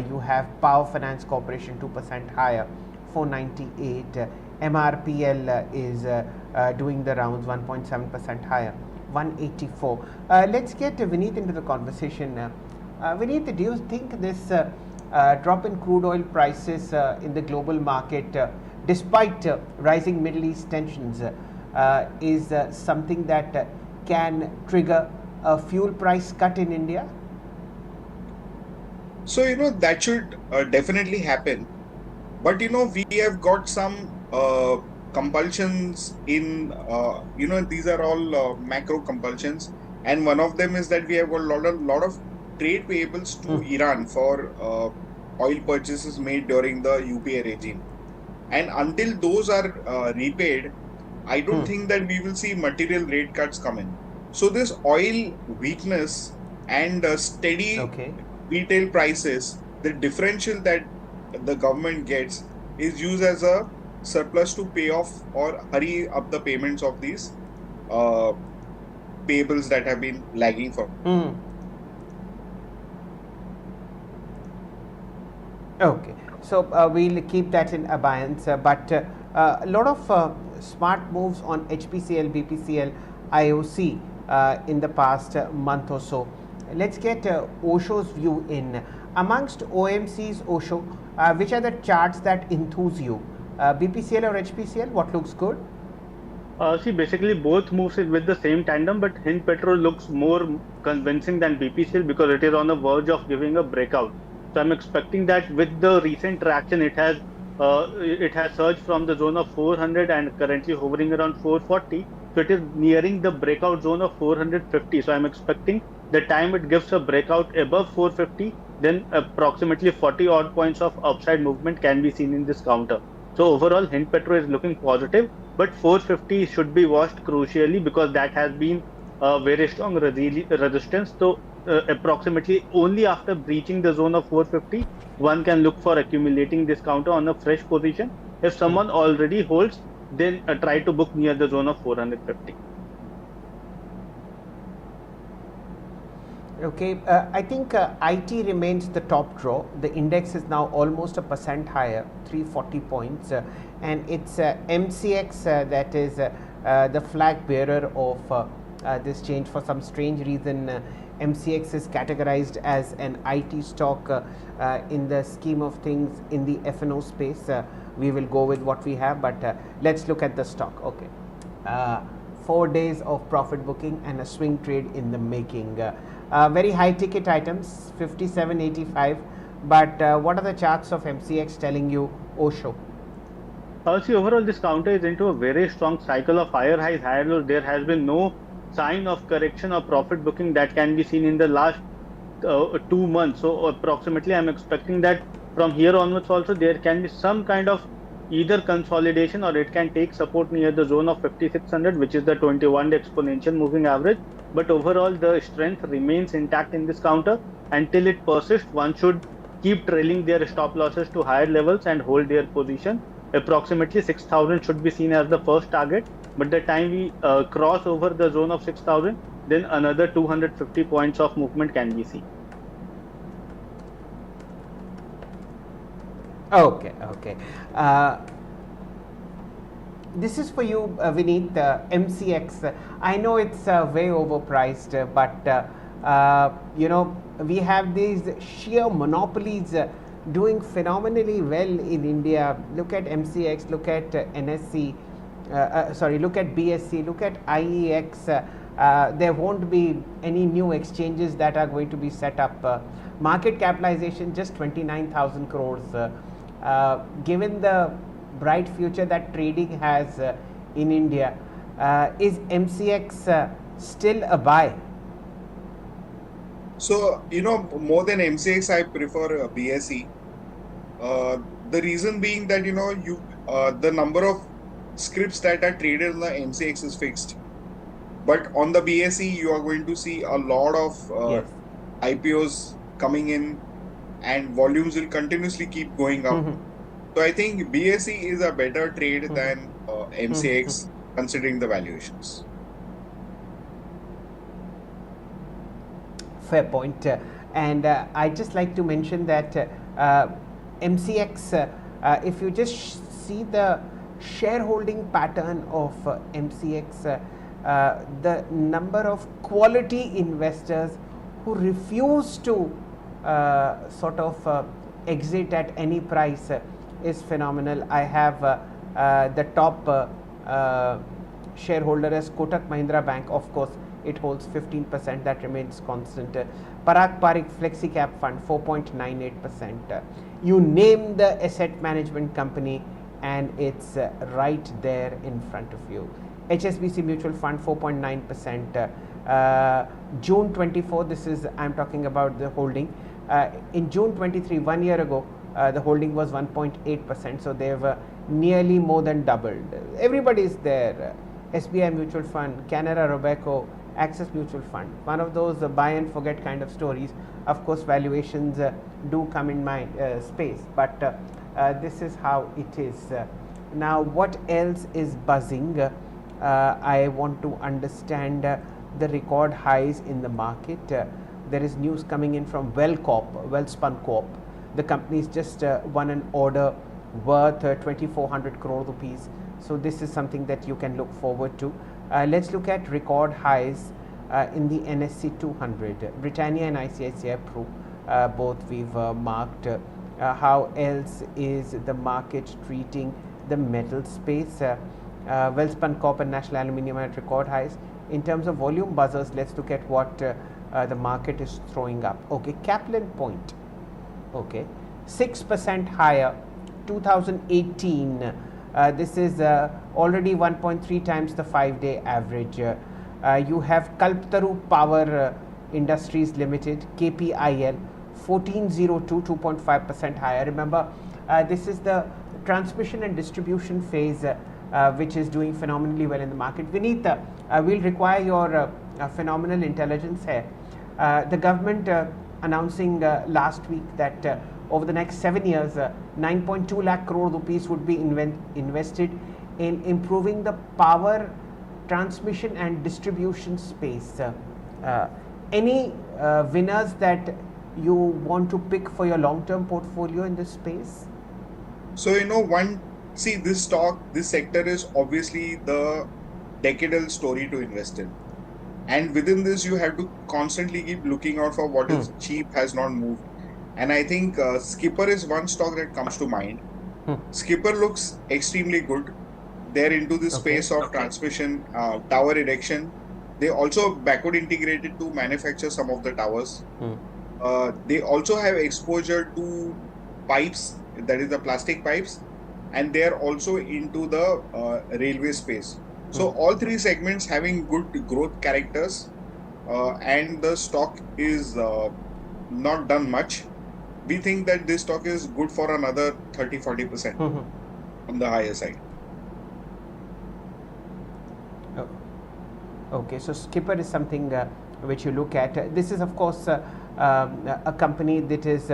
You have Power Finance Corporation 2% higher, 498. MRPL is doing the rounds, 1.7% higher, 184. Let's get Vineet into the conversation. Vineet, do you think this drop in crude oil prices in the global market, despite rising Middle East tensions, is something that can trigger a fuel price cut in India? So, that should definitely happen. But, we have got some compulsions in, these are all macro compulsions. And one of them is that we have got a lot of trade payables to Iran for oil purchases made during the UPA regime. And until those are repaid, I don't think that we will see material rate cuts come in. So this oil weakness and steady retail prices, the differential that the government gets is used as a surplus to pay off or hurry up the payments of these payables that have been lagging for. Okay, so we'll keep that in abeyance, but a lot of smart moves on HPCL, BPCL, IOC in the past month or so. let's get Osho's view in. Amongst OMCs, Osho, which are the charts that enthuse you? BPCL or HPCL? What looks good? See, basically both moves with the same tandem, but Hind Petrol looks more convincing than BPCL because it is on the verge of giving a breakout. So I'm expecting that with the recent traction, it has surged from the zone of 400 and currently hovering around 440. So it is nearing the breakout zone of 450. So I'm expecting the time it gives a breakout above 450, then approximately 40 odd points of upside movement can be seen in this counter. So overall, Hind Petrol is looking positive, but 450 should be watched crucially because that has been a very strong resistance. So approximately only after breaching the zone of 450, one can look for accumulating this counter on a fresh position. If someone already holds, then try to book near the zone of 450. Okay, I think IT remains the top draw. The index is now almost 1% higher, 340 points, and it's MCX that is the flag bearer of this change. For some strange reason, MCX is categorized as an IT stock in the scheme of things in the F&O space. We will go with what we have, but let's look at the stock. Okay. 4 days of profit booking and a swing trade in the making. Very high ticket items, 57.85. But what are the charts of MCX telling you, Osho? See, overall, this counter is into a very strong cycle of higher highs, higher lows. There has been no sign of correction or profit booking that can be seen in the last 2 months. So approximately, I'm expecting that from here onwards also there can be some kind of either consolidation or it can take support near the zone of 5600, which is the 21-day exponential moving average. But overall, the strength remains intact in this counter. Until it persists, one should keep trailing their stop losses to higher levels and hold their position. Approximately 6000 should be seen as the first target. But the time we cross over the zone of 6000, then another 250 points of movement can be seen. Okay, okay. This is for you, Vineet. MCX. I know it's way overpriced, but you know, we have these sheer monopolies doing phenomenally well in India. Look at MCX. Look at NSC. Look at BSC. Look at IEX. There won't be any new exchanges that are going to be set up. Market capitalization just 29,000 crores. Given the bright future that trading has in India, is MCX still a buy? So, you know, more than MCX, I prefer BSE. The reason being that, you know, the number of scripts that are traded on the MCX is fixed. But on the BSE, you are going to see a lot of IPOs coming in and volumes will continuously keep going up. So I think BSE is a better trade than MCX considering the valuations. Fair point. And I just like to mention that MCX, if you just see the shareholding pattern of MCX, the number of quality investors who refuse to exit at any price is phenomenal. I have the top shareholder as Kotak Mahindra Bank. Of course, it holds 15%, that remains constant. Parag Parikh Flexi Cap Fund 4.98%. You name the asset management company and it's right there in front of you. HSBC Mutual Fund 4.9%. June 24, this is, I'm talking about the holding. In June 23, 1 year ago, the holding was 1.8%, so they've nearly more than doubled. Everybody is there. SBI Mutual Fund, Canara Robeco, Axis Mutual Fund, one of those buy and forget kind of stories. Of course, valuations do come in my space, but this is how it is. Now, what else is buzzing? I want to understand the record highs in the market. There is news coming in from Wellspun Corp. The company's just won an order worth 2,400 crore rupees. So this is something that you can look forward to. Let's look at record highs. in the NSE 200. Britannia and ICICI Pru, both we've marked. How else is the market treating the metal space? Welspun Corp and National Aluminium at record highs. In terms of volume buzzers, let's look at what the market is throwing up. Okay, Kaplan Point. Okay, 6% higher. 2018. This is already 1.3 times the 5-day average. You have Kalpataru Power Industries Limited, KPIL, 1402, 2.5% higher. Remember, this is the transmission and distribution phase, which is doing phenomenally well in the market. Vineet, we'll require your phenomenal intelligence here. The government announcing last week that over the next 7 years, 9.2 lakh crore rupees would be invested in improving the power transmission and distribution space. Any winners that you want to pick for your long-term portfolio in this space? So, this sector is obviously the decadal story to invest in. And within this, you have to constantly keep looking out for what is cheap, has not moved. And I think Skipper is one stock that comes to mind. Skipper looks extremely good. They're into the space of transmission, tower erection. They also backward integrated to manufacture some of the towers. They also have exposure to pipes, that is the plastic pipes, and they are also into the railway space. So all three segments having good growth characters, and the stock is not done much. We think that this stock is good for another 30-40% on the higher side. Okay, so Skipper is something which you look at. This is, of course, a company that is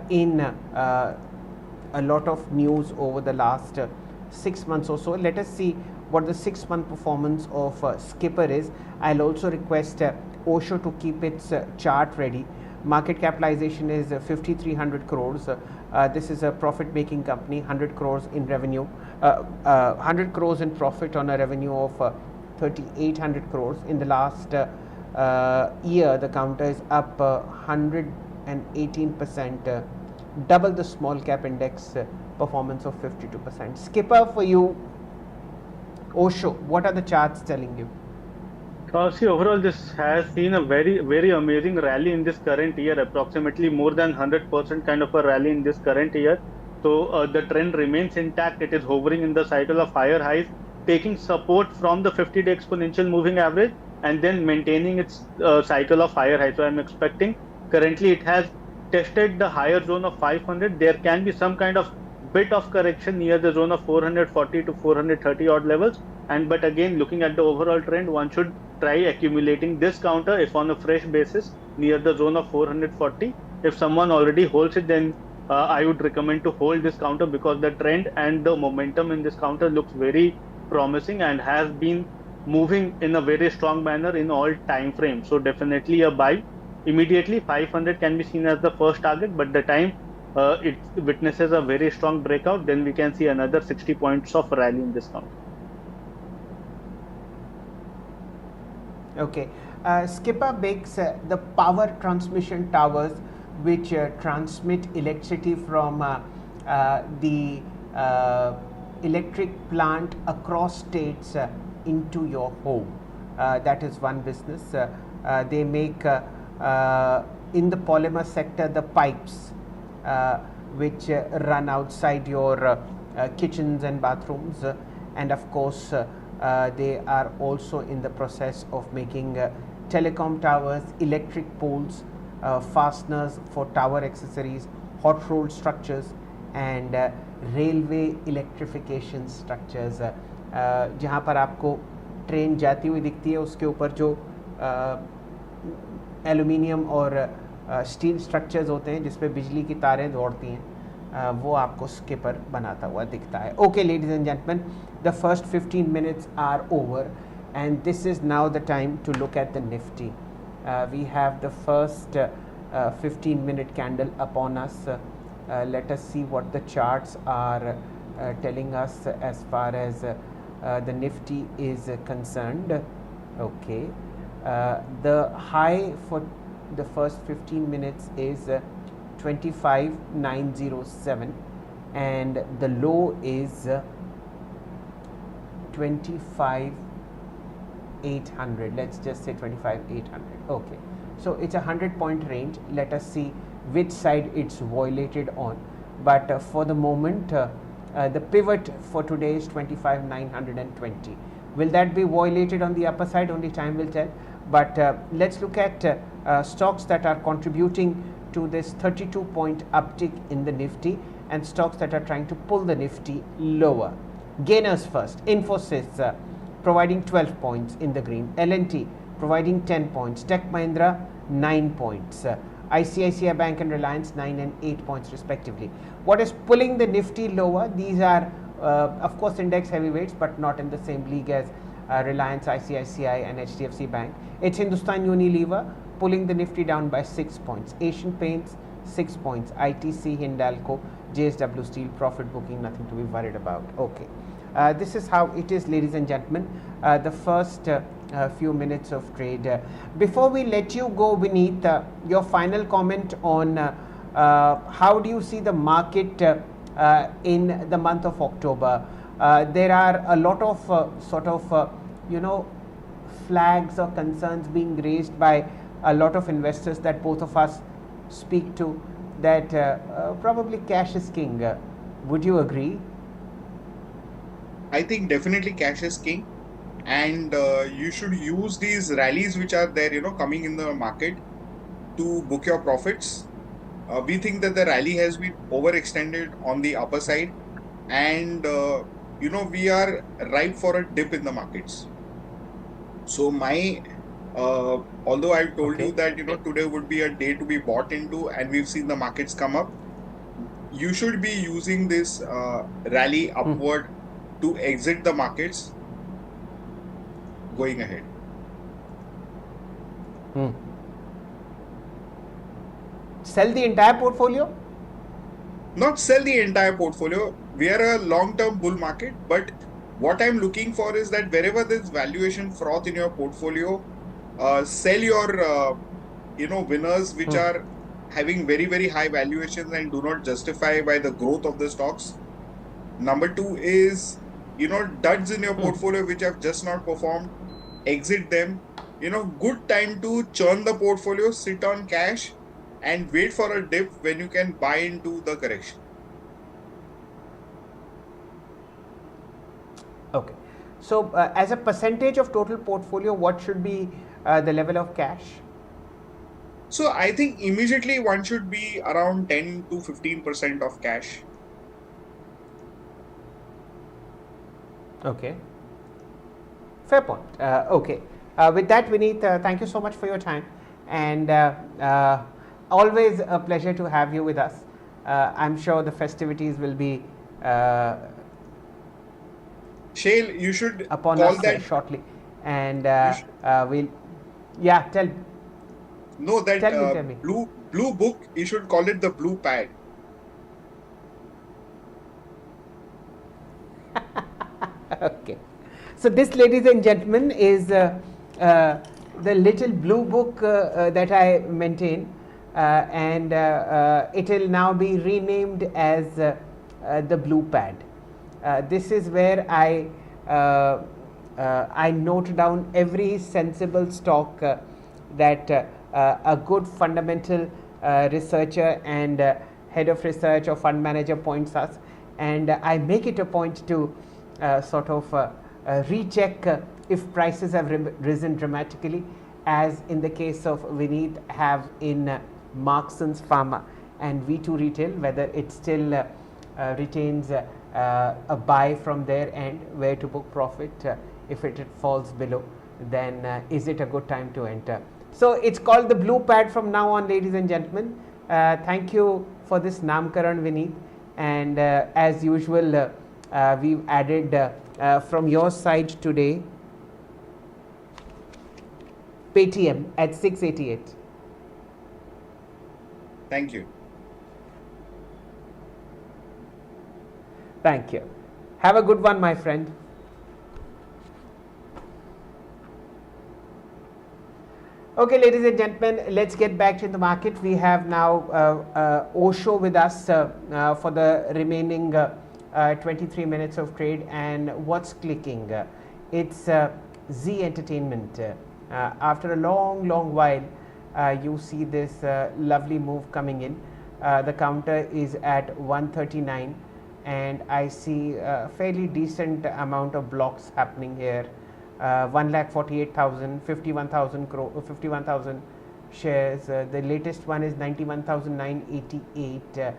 in a lot of news over the last 6 months or so. Let us see what the 6-month performance of Skipper is. I'll also request Osho to keep its chart ready. Market capitalization is 5,300 crores. This is a profit-making company, 100 crores in revenue, 100 crores in profit on a revenue of 3,800 crores. In the last year, the counter is up 118%, double the small cap index performance of 52%. Skipper for you, Osho, what are the charts telling you? See, overall, this has seen a very, very amazing rally in this current year, approximately more than 100% kind of a rally in this current year. So the trend remains intact. It is hovering in the cycle of higher highs, taking support from the 50-day exponential moving average, and then maintaining its cycle of higher highs. So I'm expecting, currently it has tested the higher zone of 500. There can be some kind of bit of correction near the zone of 440 to 430 odd levels. But again, looking at the overall trend, one should try accumulating this counter if on a fresh basis near the zone of 440. If someone already holds it, then I would recommend to hold this counter, because the trend and the momentum in this counter looks very promising and has been moving in a very strong manner in all time frames. So definitely a buy. Immediately 500 can be seen as the first target, but the time it witnesses a very strong breakout, then we can see another 60 points of rally in this counter. Okay, Skipper makes the power transmission towers which transmit electricity from the electric plant across states into your home. That is one business. They make in the polymer sector the pipes which run outside your kitchens and bathrooms, and of course they are also in the process of making telecom towers, electric poles, fasteners for tower accessories, hot rolled structures, and railway electrification structures. जहाँ पर आपको train जाती हुई दिखती है, उसके ऊपर जो एल्युमिनियम और स्टील स्ट्रक्चर्स होते हैं जिस पे बिजली की तारें दौड़ती हैं, वो आपको स्किपर बनाता हुआ दिखता है. Okay ladies and gentleman, the first 15 minutes are over and this is now the time to look at the Nifty. We have the first 15-minute candle upon us. Let us see what the charts are telling us as far as the Nifty is concerned. Okay, The high for the first 15 minutes is 25,907 and the low is 25,800. Let's just say 25,800. Okay, so it's a 100-point range. Let us see which side it's violated on. But for the moment, the pivot for today is 25,920. Will that be violated on the upper side? Only time will tell. But let's look at stocks that are contributing to this 32-point uptick in the Nifty and stocks that are trying to pull the Nifty lower. Gainers first. Infosys providing 12 points in the green. L&T providing 10 points. Tech Mahindra 9 points. ICICI Bank and Reliance 9 and 8 points respectively. What is pulling the Nifty lower? These are of course index heavyweights, but not in the same league as Reliance, ICICI and HDFC Bank. It's Hindustan Unilever pulling the Nifty down by 6 points. Asian Paints 6 points. ITC, Hindalco, JSW Steel profit booking, nothing to be worried about. Okay, this is how it is, ladies and gentlemen. The first few minutes of trade. Before we let you go, Vineet, your final comment on how do you see the market in the month of October? There are a lot of flags or concerns being raised by a lot of investors that both of us speak to, that probably cash is king. Would you agree? I think definitely cash is king, and you should use these rallies which are there, coming in the market to book your profits. We think that the rally has been overextended on the upper side, and we are ripe for a dip in the markets. So although I told you that today would be a day to be bought into, and we've seen the markets come up, you should be using this rally upward to exit the markets going ahead. Sell the entire portfolio? Not sell the entire portfolio. We are a long-term bull market, but what I'm looking for is that wherever there's valuation froth in your portfolio, sell your winners which are having very, very high valuations and do not justify by the growth of the stocks. Number two is duds in your portfolio which have just not performed, exit them. Good time to churn the portfolio, sit on cash and wait for a dip when you can buy into the correction. Okay, so as a percentage of total portfolio, what should be the level of cash? So I think immediately one should be around 10 to 15% of cash. Okay, fair point. Okay, with that, Vineet, thank you so much for your time, and always a pleasure to have you with us. I'm sure the festivities will be Shail, you should upon call us that shortly, and we'll tell. No, that tell me. blue book, you should call it the blue pad. Okay, so this, ladies and gentlemen, is the little blue book that I maintain, and it will now be renamed as the blue pad. This is where I note down every sensible stock that a good fundamental researcher and head of research or fund manager points us, and I make it a point to recheck if prices have risen dramatically, as in the case of Vineet have in Marksons Pharma and V2 Retail, whether it still retains a buy from their end, where to book profit. If it falls below, then is it a good time to enter? So it's called the blue pad from now on, ladies and gentlemen. Thank you for this namkaran, Vineet, and as usual we've added from your side today Paytm at 688. Thank you. Thank you. Have a good one, my friend. Okay, ladies and gentlemen, let's get back to the market. We have now Osho with us for the remaining 23 minutes of trade. And what's clicking? It's Z Entertainment. After a long while, you see this lovely move coming in. The counter is at 139, and I see a fairly decent amount of blocks happening here. 1,48,000, 51,000 shares. The latest one is 91,988.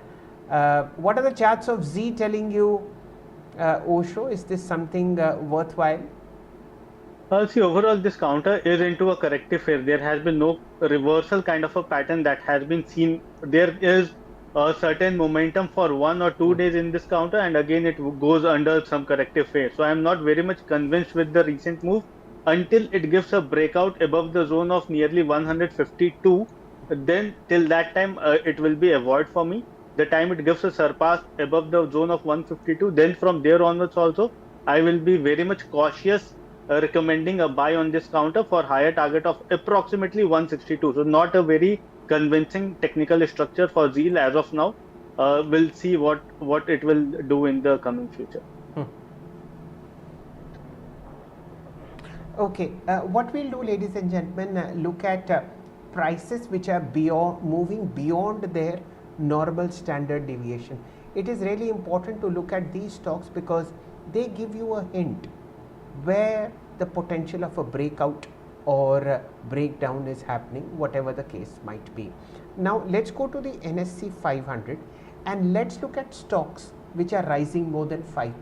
What are the charts of Z telling you, Osho? Is this something worthwhile? See, overall, this counter is into a corrective phase. There has been no reversal kind of a pattern that has been seen. There is a certain momentum for 1 or 2 days in this counter, and again it goes under some corrective phase. So I am not very much convinced with the recent move until it gives a breakout above the zone of nearly 152. Then till that time, it will be a void for me. The time it gives a surpass above the zone of 152, then from there onwards also, I will be very much cautious, recommending a buy on this counter for higher target of approximately 162. So not a very convincing technical structure for ZEAL as of now. We'll see what it will do in the coming future. Okay, what we'll do, ladies and gentlemen, look at prices which are moving beyond their normal standard deviation. It is really important to look at these stocks because they give you a hint where the potential of a breakout or breakdown is happening, whatever the case might be. Now let's go to the NSE 500 and let's look at stocks which are rising more than 5%.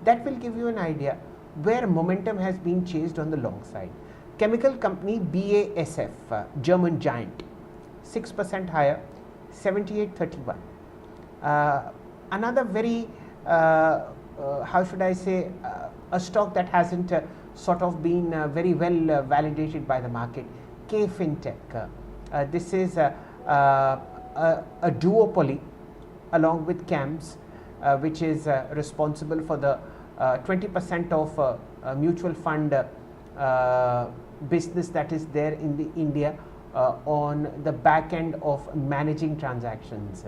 That will give you an idea where momentum has been chased on the long side. Chemical company BASF, German giant, 6% higher, 78.31. Another very how should I say, a stock that hasn't sort of been very well validated by the market, K Fintech. This is a duopoly along with CAMS, which is responsible for the 20% of mutual fund business that is there in the India on the back end of managing transactions.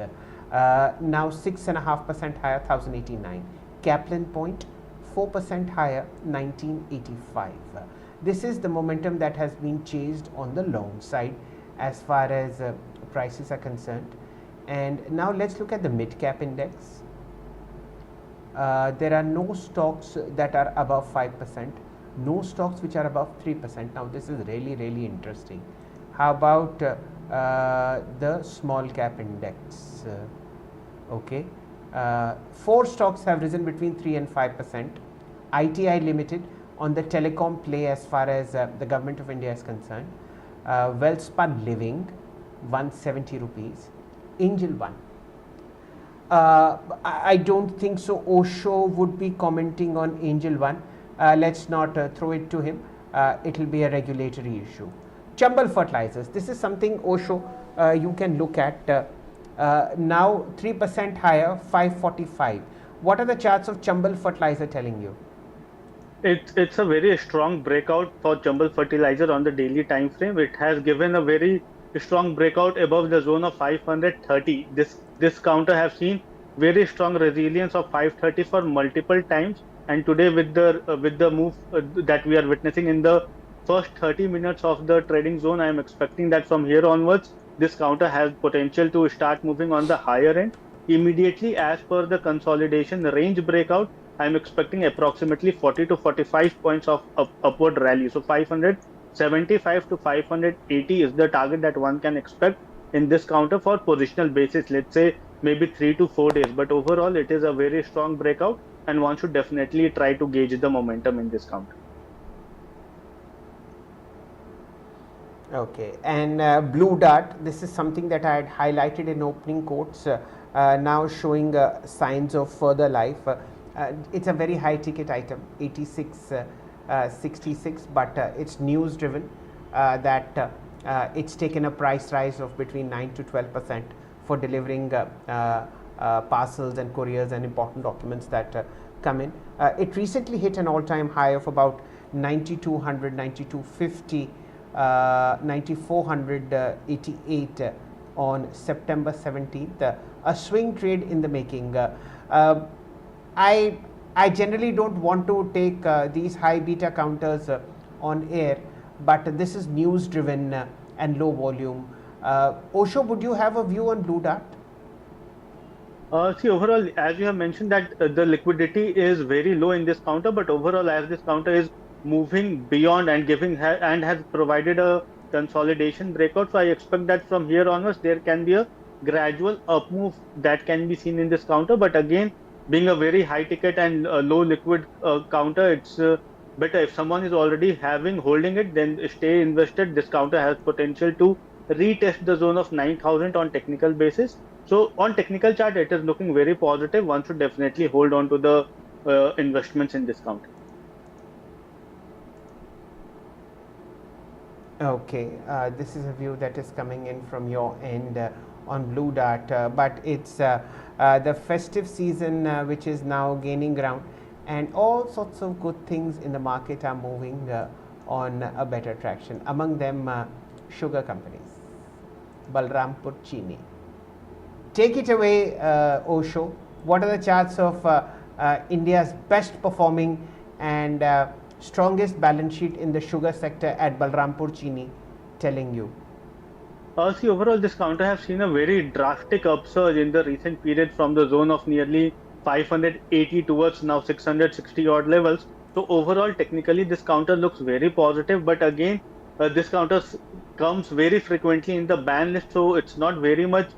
Now 6.5% higher, 1089. Kaplan Point 4% higher, 1985. This is the momentum that has been chased on the long side as far as prices are concerned. And now let's look at the Midcap index. There are no stocks that are above 5%, no stocks which are above 3%. Now this is really interesting. How about the small cap index? Okay, 4 stocks have risen between 3 and 5%. ITI Limited on the telecom play as far as the government of India is concerned. Wellspun Living, 170 rupees. Angel One. I don't think so Osho would be commenting on Angel One. Let's not throw it to him. It will be a regulatory issue. Chambal Fertilizers. This is something Osho you can look at. Now 3% higher, 545. What are the charts of Chambal Fertilizer telling you? It's a very strong breakout for Chambal Fertilizer on the daily time frame. It has given a very strong breakout above the zone of 530. This counter have seen very strong resilience of 530 for multiple times, and today with the move that we are witnessing in the first 30 minutes of the trading zone, I am expecting that from here onwards this counter has potential to start moving on the higher end. Immediately as per the consolidation range breakout, I am expecting approximately 40 to 45 points of upward rally. So 575 to 580 is the target that one can expect in this counter for positional basis, let's say maybe 3 to 4 days. But overall, it is a very strong breakout, and one should definitely try to gauge the momentum in this counter. Okay, and Blue Dart, this is something that I had highlighted in opening quotes, now showing signs of further life. It's a very high ticket item, 86.66, but it's news driven that it's taken a price rise of between 9 to 12% for delivering parcels and couriers and important documents that come in. It recently hit an all-time high of about 9200, 9250 9488 on September 17th. A swing trade in the making. I generally don't want to take these high beta counters on air, but this is news driven and low volume. Osho, would you have a view on Blue Dart? See, overall, as you have mentioned that the liquidity is very low in this counter, but overall, as this counter is moving beyond and and has provided a consolidation breakout, so I expect that from here onwards there can be a gradual up move that can be seen in this counter. But again, being a very high ticket and low liquid counter, it's better if someone is already holding it, then stay invested. This counter has potential to retest the zone of 9,000 on technical basis. So on technical chart, it is looking very positive. One should definitely hold on to the investments in this counter. Okay, this is a view that is coming in from your end on Blue Dart, but it's the festive season which is now gaining ground, and all sorts of good things in the market are moving on a better traction. Among them, sugar companies, Balrampur Chini. Take it away, Osho. What are the charts of India's best performing and strongest balance sheet in the sugar sector at Balrampur Chini telling you? See, overall, this counter has seen a very drastic upsurge in the recent period from the zone of nearly 580 towards now 660 odd levels. So overall, technically, this counter looks very positive. But again, this counter comes very frequently in the ban list, so it's not very much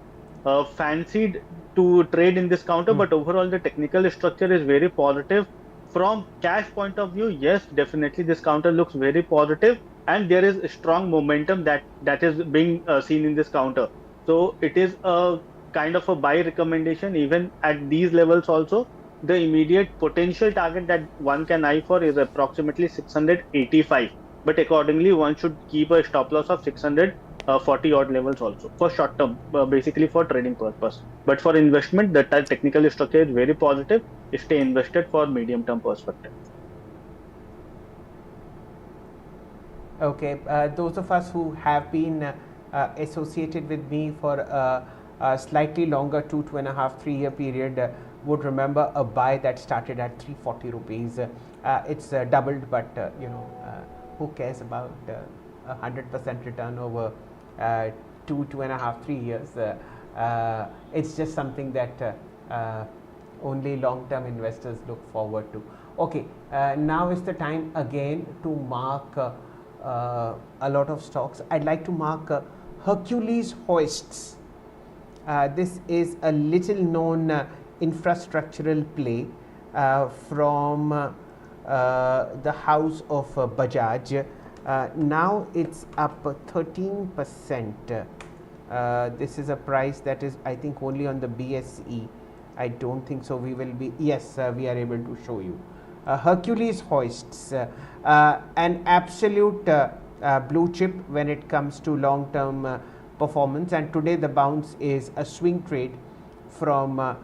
fancied to trade in this counter. But overall, the technical structure is very positive. From cash point of view, yes, definitely this counter looks very positive, and there is a strong momentum that is being seen in this counter. So it is a kind of a buy recommendation even at these levels also. The immediate potential target that one can eye for is approximately 685, but accordingly one should keep a stop loss of 640 odd levels also for short term, basically for trading purpose. But for investment, the technical structure is very positive. Stay invested for medium term perspective. Okay, those of us who have been associated with me for a slightly longer 2.5, 3 year period would remember a buy that started at 340 rupees. It's doubled, but who cares about 100% return over 2.5, 3 years? It's just something that only long-term investors look forward to. Okay, now is the time again to mark a lot of stocks. I'd like to mark Hercules Hoists. This is a little known infrastructural play from the house of Bajaj. Now it's up 13%. This is a price that is, I think, only on the BSE. I don't think so. We will be, yes, we are able to show you. Hercules Hoists, an absolute blue chip when it comes to long-term performance, and today the bounce is a swing trade from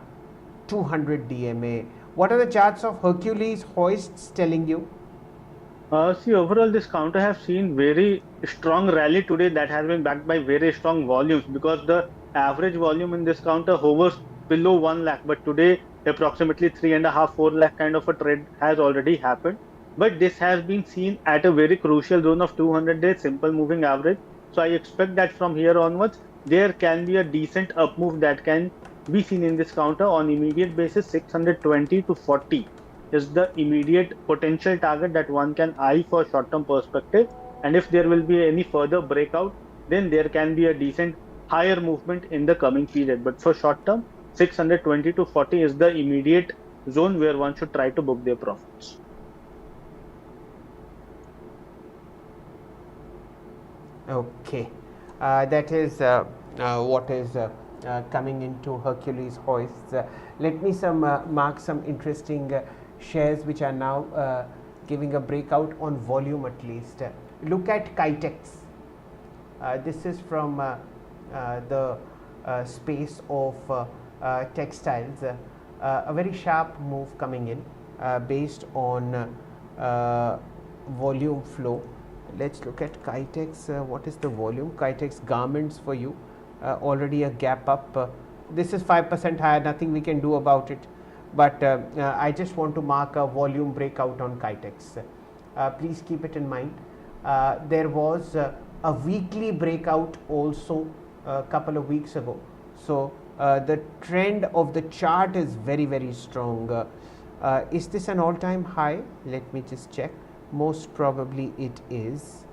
200 DMA. What are the charts of Hercules Hoists telling you? See, overall, this counter has seen very strong rally today that has been backed by very strong volumes, because the average volume in this counter hovers below 1 lakh, but today approximately 3.5, 4 lakh kind of a trade has already happened. But this has been seen at a very crucial zone of 200-day simple moving average. So I expect that from here onwards, there can be a decent up move that can be seen in this counter. On immediate basis, 620 to 40 is the immediate potential target that one can eye for short-term perspective. And if there will be any further breakout, then there can be a decent higher movement in the coming period. But for short-term, 620 to 40 is the immediate zone where one should try to book their profits. Okay, that is what is coming into Hercules Hoists. Let me mark some interesting shares which are now giving a breakout on volume at least. Look at Kitex. This is from the space of textiles. A very sharp move coming in based on volume flow. Let's look at Kitex. What is the volume? Kitex garments for you. Already a gap up. This is 5% higher. Nothing we can do about it. But I just want to mark a volume breakout on Kitex. Please keep it in mind. There was a weekly breakout also a couple of weeks ago. So the trend of the chart is very, very strong. Is this an all-time high? Let me just check. Most probably it is.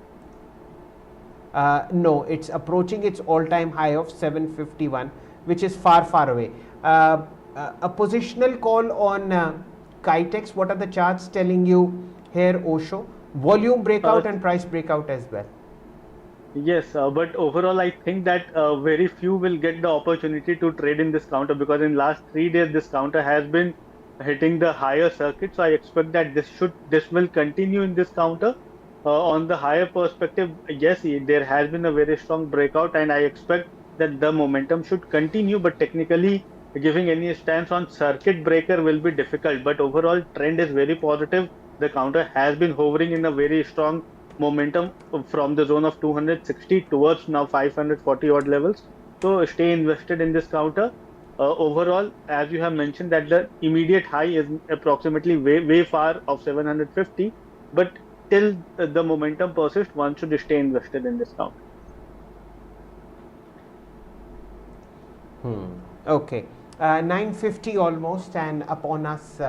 No, it's approaching its all-time high of 751, which is far, far away. A positional call on Kitex. What are the charts telling you here, Osho? Volume breakout and price breakout as well. Yes, but overall, I think that very few will get the opportunity to trade in this counter, because in last 3 days this counter has been hitting the higher circuit. So I expect that this will continue in this counter. On the higher perspective, yes, there has been a very strong breakout, and I expect that the momentum should continue. But technically, giving any stance on circuit breaker will be difficult. But overall, trend is very positive. The counter has been hovering in a very strong momentum from the zone of 260 towards now 540 odd levels. So stay invested in this counter. Overall, as you have mentioned, that the immediate high is approximately way far of 750, but till the momentum persists, one should stay invested in this counter. Okay, 950 almost, and upon us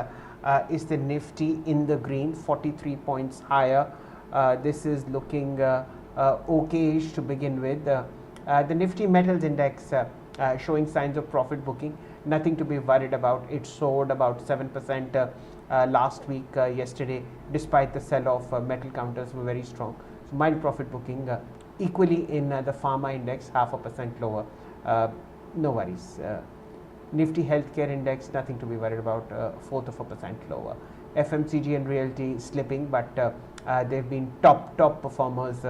is the Nifty in the green, 43 points higher. This is looking okayish to begin with. The Nifty Metals Index showing signs of profit booking. Nothing to be worried about. It soared about 7% last week, yesterday, despite the sell-off. Metal counters were very strong. So mild profit booking. Equally in the Pharma Index, 0.5% lower. No worries. Nifty Healthcare Index, nothing to be worried about, 0.4% lower. FMCG and Realty slipping, but they've been top performers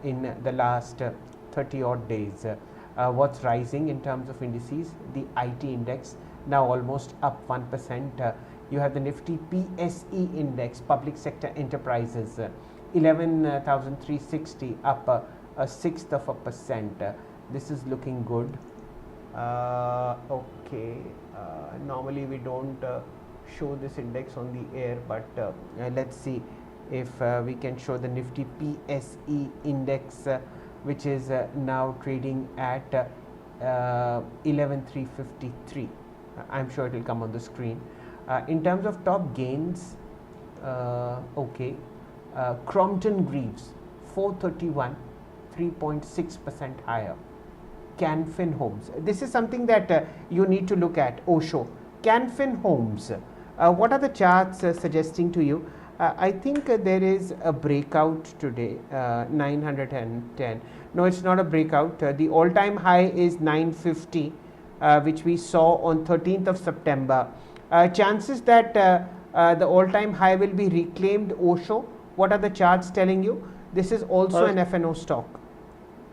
in the last 30 odd days. What's rising in terms of indices? The IT index, now almost up 1%. You have the Nifty PSE index, public sector enterprises, 11,360, up a sixth of a percent. This is looking good. Okay, normally we don't show this index on the air, but let's see if we can show the Nifty PSE index, which is now trading at 11,353. I'm sure it will come on the screen. In terms of top gains, okay, Crompton Greaves 431, 3.6% higher. Canfin Homes, this is something that you need to look at. Osho, Canfin Homes, what are the charts suggesting to you? I think there is a breakout today, 910. No, it's not a breakout. The all-time high is 950, which we saw on 13th of September. Chances that the all-time high will be reclaimed, Osho, what are the charts telling you? This is also an FNO stock.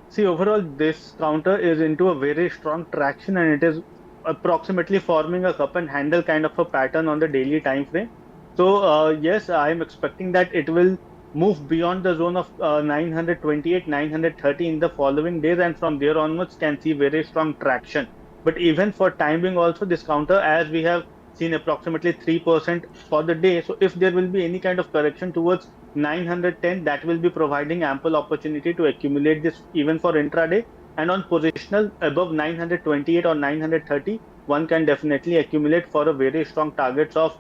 See, overall, this counter is into a very strong traction, and it is approximately forming a cup and handle kind of a pattern on the daily time frame. So yes, I am expecting that it will move beyond the zone of 928, 930 in the following days, and from there onwards can see very strong traction. But even for time being also, this counter, as we have seen, approximately 3% for the day. So if there will be any kind of correction towards 910, that will be providing ample opportunity to accumulate this even for intraday. And on positional above 928 or 930, one can definitely accumulate for a very strong targets of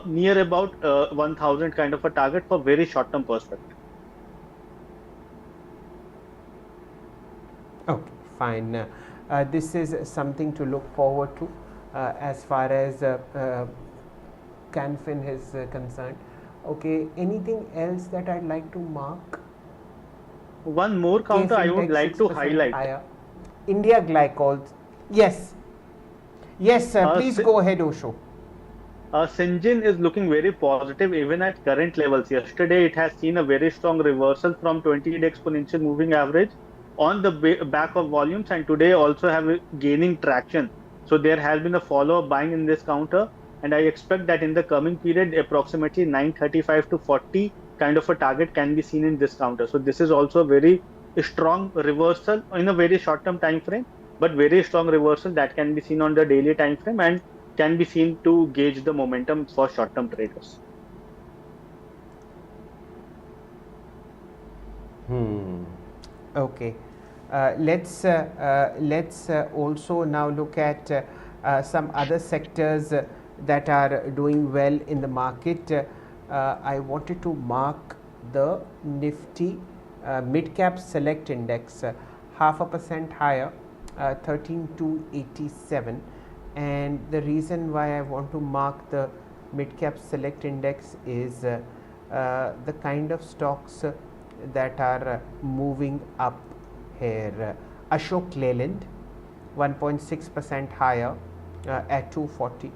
near about 1000 kind of a target for very short term perspective. Okay, fine. This is something to look forward to as far as Canfin is concerned. Okay, anything else that I'd like to mark? One more counter I would like to highlight. Higher. India Glycols. Yes. Yes, please go ahead, Osho. Syngene is looking very positive even at current levels. Yesterday, it has seen a very strong reversal from 20-day exponential moving average on the back of volumes, and today also have gaining traction. So there has been a follow-up buying in this counter, and I expect that in the coming period, approximately 935 to 40 kind of a target can be seen in this counter. So this is also a very strong reversal in a very short term time frame, but very strong reversal that can be seen on the daily time frame and can be seen to gauge the momentum for short term traders. Okay. Let's also now look at some other sectors that are doing well in the market. I wanted to mark the Nifty Midcap Select Index, 0.5% higher, 13,287. And the reason why I want to mark the Midcap Select Index is the kind of stocks that are moving up here. Ashok Leyland, 1.6% higher at 240.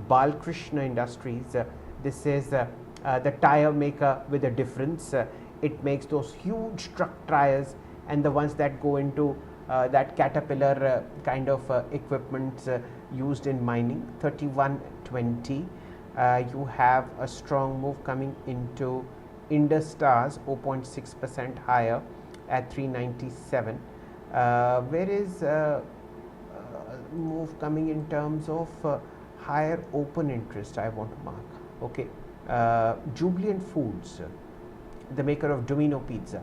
Balkrishna Industries, this is the tire maker with a difference. It makes those huge truck tires and the ones that go into that caterpillar kind of equipment used in mining, 3120. You have a strong move coming into Indus Stars, 0.6% higher at 397. Where is move coming in terms of higher open interest? I want to mark. Okay, Jubilant Foods, the maker of Domino Pizza,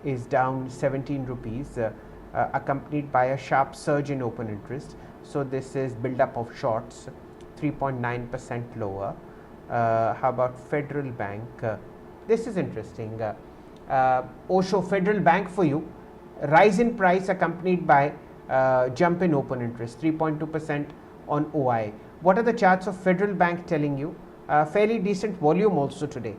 is down 17 rupees, accompanied by a sharp surge in open interest. So this is build up of shorts, 3.9% lower. How about Federal Bank? This is interesting. Osho Federal Bank for you, rise in price accompanied by jump in open interest, 3.2% on OI. What are the charts of Federal Bank telling you? Fairly decent volume also today.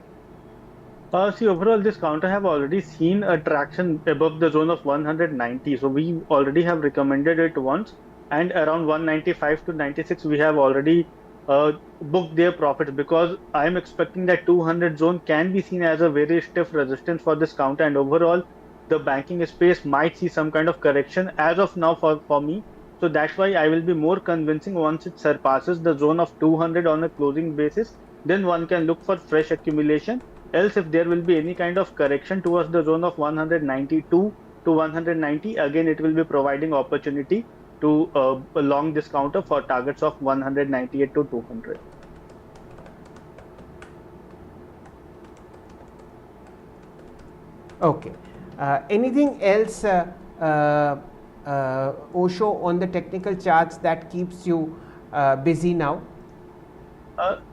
See, overall, this counter have already seen a traction above the zone of 190. So we already have recommended it once, and around 195 to 96, we have already booked their profits, because I am expecting that 200 zone can be seen as a very stiff resistance for this counter, and overall the banking space might see some kind of correction as of now for me. So that's why I will be more convincing once it surpasses the zone of 200 on a closing basis. Then one can look for fresh accumulation. Else, if there will be any kind of correction towards the zone of 192 to 190, again it will be providing opportunity to long this counter for targets of 198 to 200. Okay. Anything else, Osho, on the technical charts that keeps you busy now?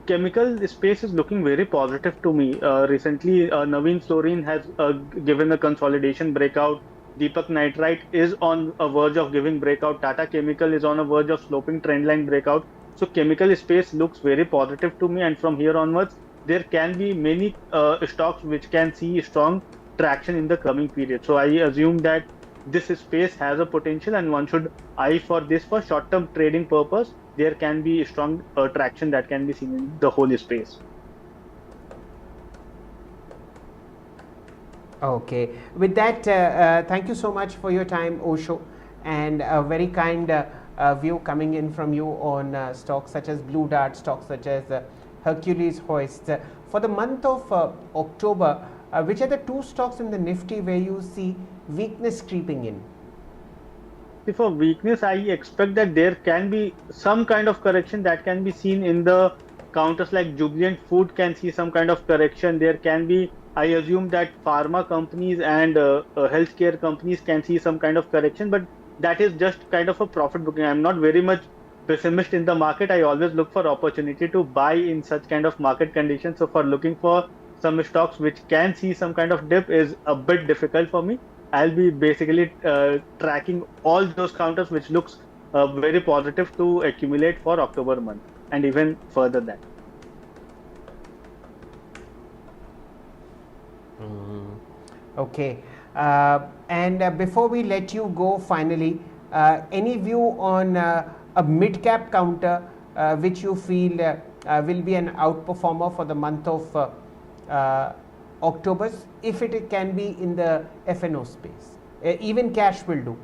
Chemical space is looking very positive to me. Recently, Navin Fluorine has given a consolidation breakout. Deepak Nitrite is on a verge of giving breakout. Tata Chemical is on a verge of sloping trendline breakout. So chemical space looks very positive to me, and from here onwards, there can be many stocks which can see strong traction in the coming period. So I assume that this space has a potential, and one should eye for this for short-term trading purpose. There can be strong traction that can be seen in the whole space. Okay. With that, thank you so much for your time, Osho, and a very kind view coming in from you on stocks such as Blue Dart, stocks such as Hercules Hoist. For the month of October, which are the two stocks in the Nifty where you see weakness creeping in? For weakness, I expect that there can be some kind of correction that can be seen in the counters, like Jubilant Food can see some kind of correction. There can be, I assume that pharma companies and healthcare companies can see some kind of correction, but that is just kind of a profit booking. I'm not very much pessimist in the market. I always look for opportunity to buy in such kind of market conditions. So for looking for some stocks which can see some kind of dip is a bit difficult for me. I'll be basically tracking all those counters which looks very positive to accumulate for October month and even further than. Okay. And before we let you go, finally, any view on a mid-cap counter which you feel will be an outperformer for the month of October, if it can be in the F&O space? Even cash will do.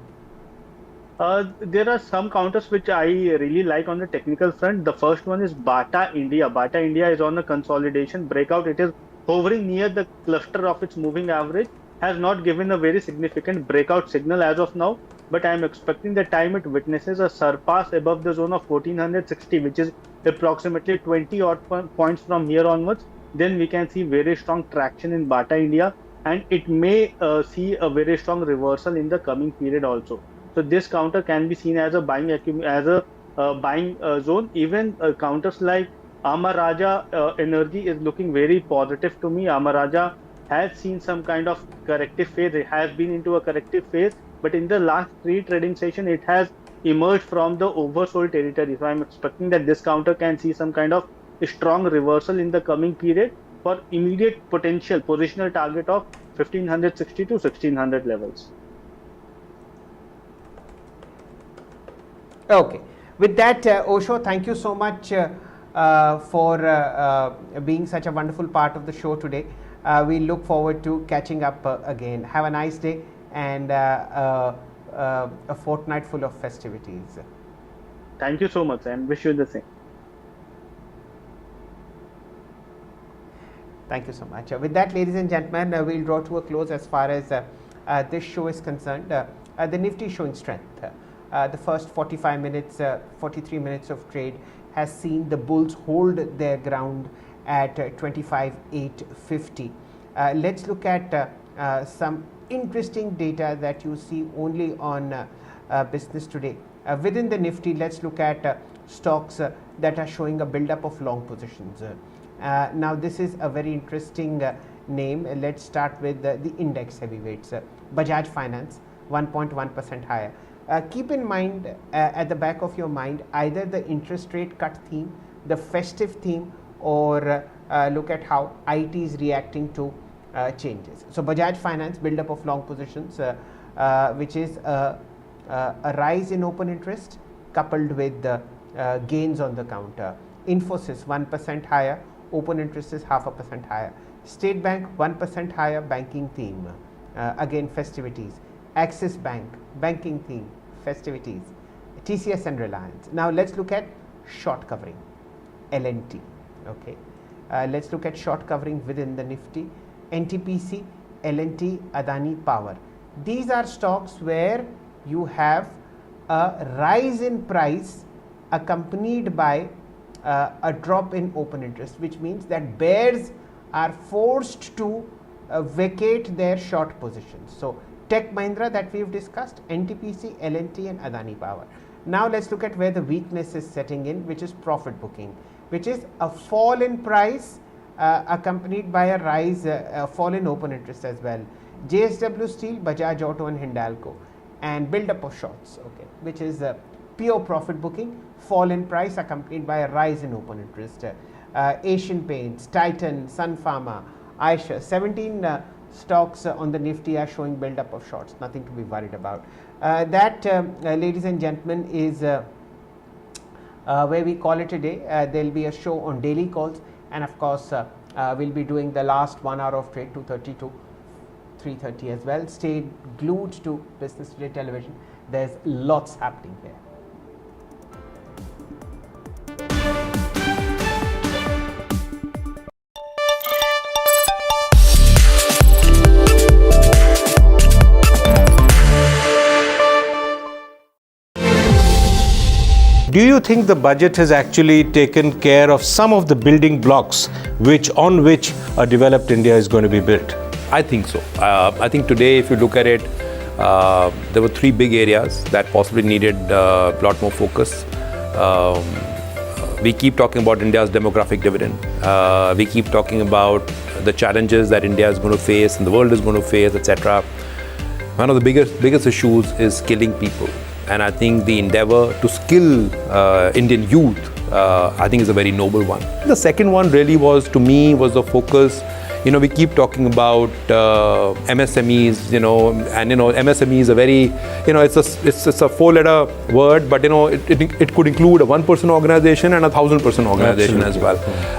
There are some counters which I really like on the technical front. The first one is Bata India. Bata India is on a consolidation breakout. It is hovering near the cluster of its moving average, has not given a very significant breakout signal as of now. But I am expecting the time it witnesses a surpass above the zone of 1460, which is approximately 20 odd points from here onwards, then we can see very strong traction in Bata India, and it may see a very strong reversal in the coming period also. So this counter can be seen as a buying zone. Even counters like Amaraja Energy is looking very positive to me. Amaraja has seen some kind of corrective phase. It has been into a corrective phase, but in the last 3 trading session, it has emerged from the oversold territory. So I'm expecting that this counter can see some kind of strong reversal in the coming period for immediate potential positional target of 1560 to 1600 levels. Okay. With that, Osho, thank you so much for being such a wonderful part of the show today. We look forward to catching up again. Have a nice day and a fortnight full of festivities. Thank you so much and wish you the same. Thank you so much. With that, ladies and gentlemen, we'll draw to a close as far as this show is concerned. The Nifty showing strength. The first 43 minutes of trade has seen the bulls hold their ground at 25,850. Let's look at some interesting data that you see only on Business Today. Within the Nifty, let's look at stocks that are showing a build-up of long positions. Now, this is a very interesting name. Let's start with the index heavyweights. Bajaj Finance, 1.1% higher. Keep in mind at the back of your mind either the interest rate cut theme, the festive theme, or look at how IT is reacting to changes. So Bajaj Finance, build up of long positions, which is a rise in open interest coupled with gains on the counter. Infosys 1% higher, open interest is 0.5% higher. State Bank 1% higher, banking theme, again festivities. Axis Bank, banking theme, festivities. TCS and Reliance. Now let's look at short covering. L&T. Okay. Let's look at short covering within the Nifty. NTPC, L&T, Adani Power. These are stocks where you have a rise in price accompanied by a drop in open interest, which means that bears are forced to vacate their short positions. So Tech Mahindra that we've discussed, NTPC, L&T and Adani Power. Now let's look at where the weakness is setting in, which is profit booking, which is a fall in price accompanied by a rise, fall in open interest as well. JSW Steel, Bajaj Auto and Hindalco, and build up of shorts, okay, which is pure profit booking, fall in price accompanied by a rise in open interest. Asian Paints, Titan, Sun Pharma, Aisha, 17 stocks on the Nifty are showing build up of shorts, nothing to be worried about. Ladies and gentlemen, is where we call it a day. There will be a show on daily calls, and of course we'll be doing the last 1 hour of trade, 2:30 to 3:30 as well. Stay glued to Business Today television. There's lots happening here. Do you think the budget has actually taken care of some of the building blocks on which a developed India is going to be built? I think so. I think today, if you look at it, there were 3 big areas that possibly needed a lot more focus. We keep talking about India's demographic dividend. We keep talking about the challenges that India is going to face and the world is going to face, etc. One of the biggest issues is skilling people. And I think the endeavor to skill Indian youth, I think is a very noble one. The second one really was, to me, was the focus. We keep talking about MSMEs, and MSME is a very, it's a 4-letter word, but it could include a 1-person organization and a 1,000-person organization. Absolutely. As well.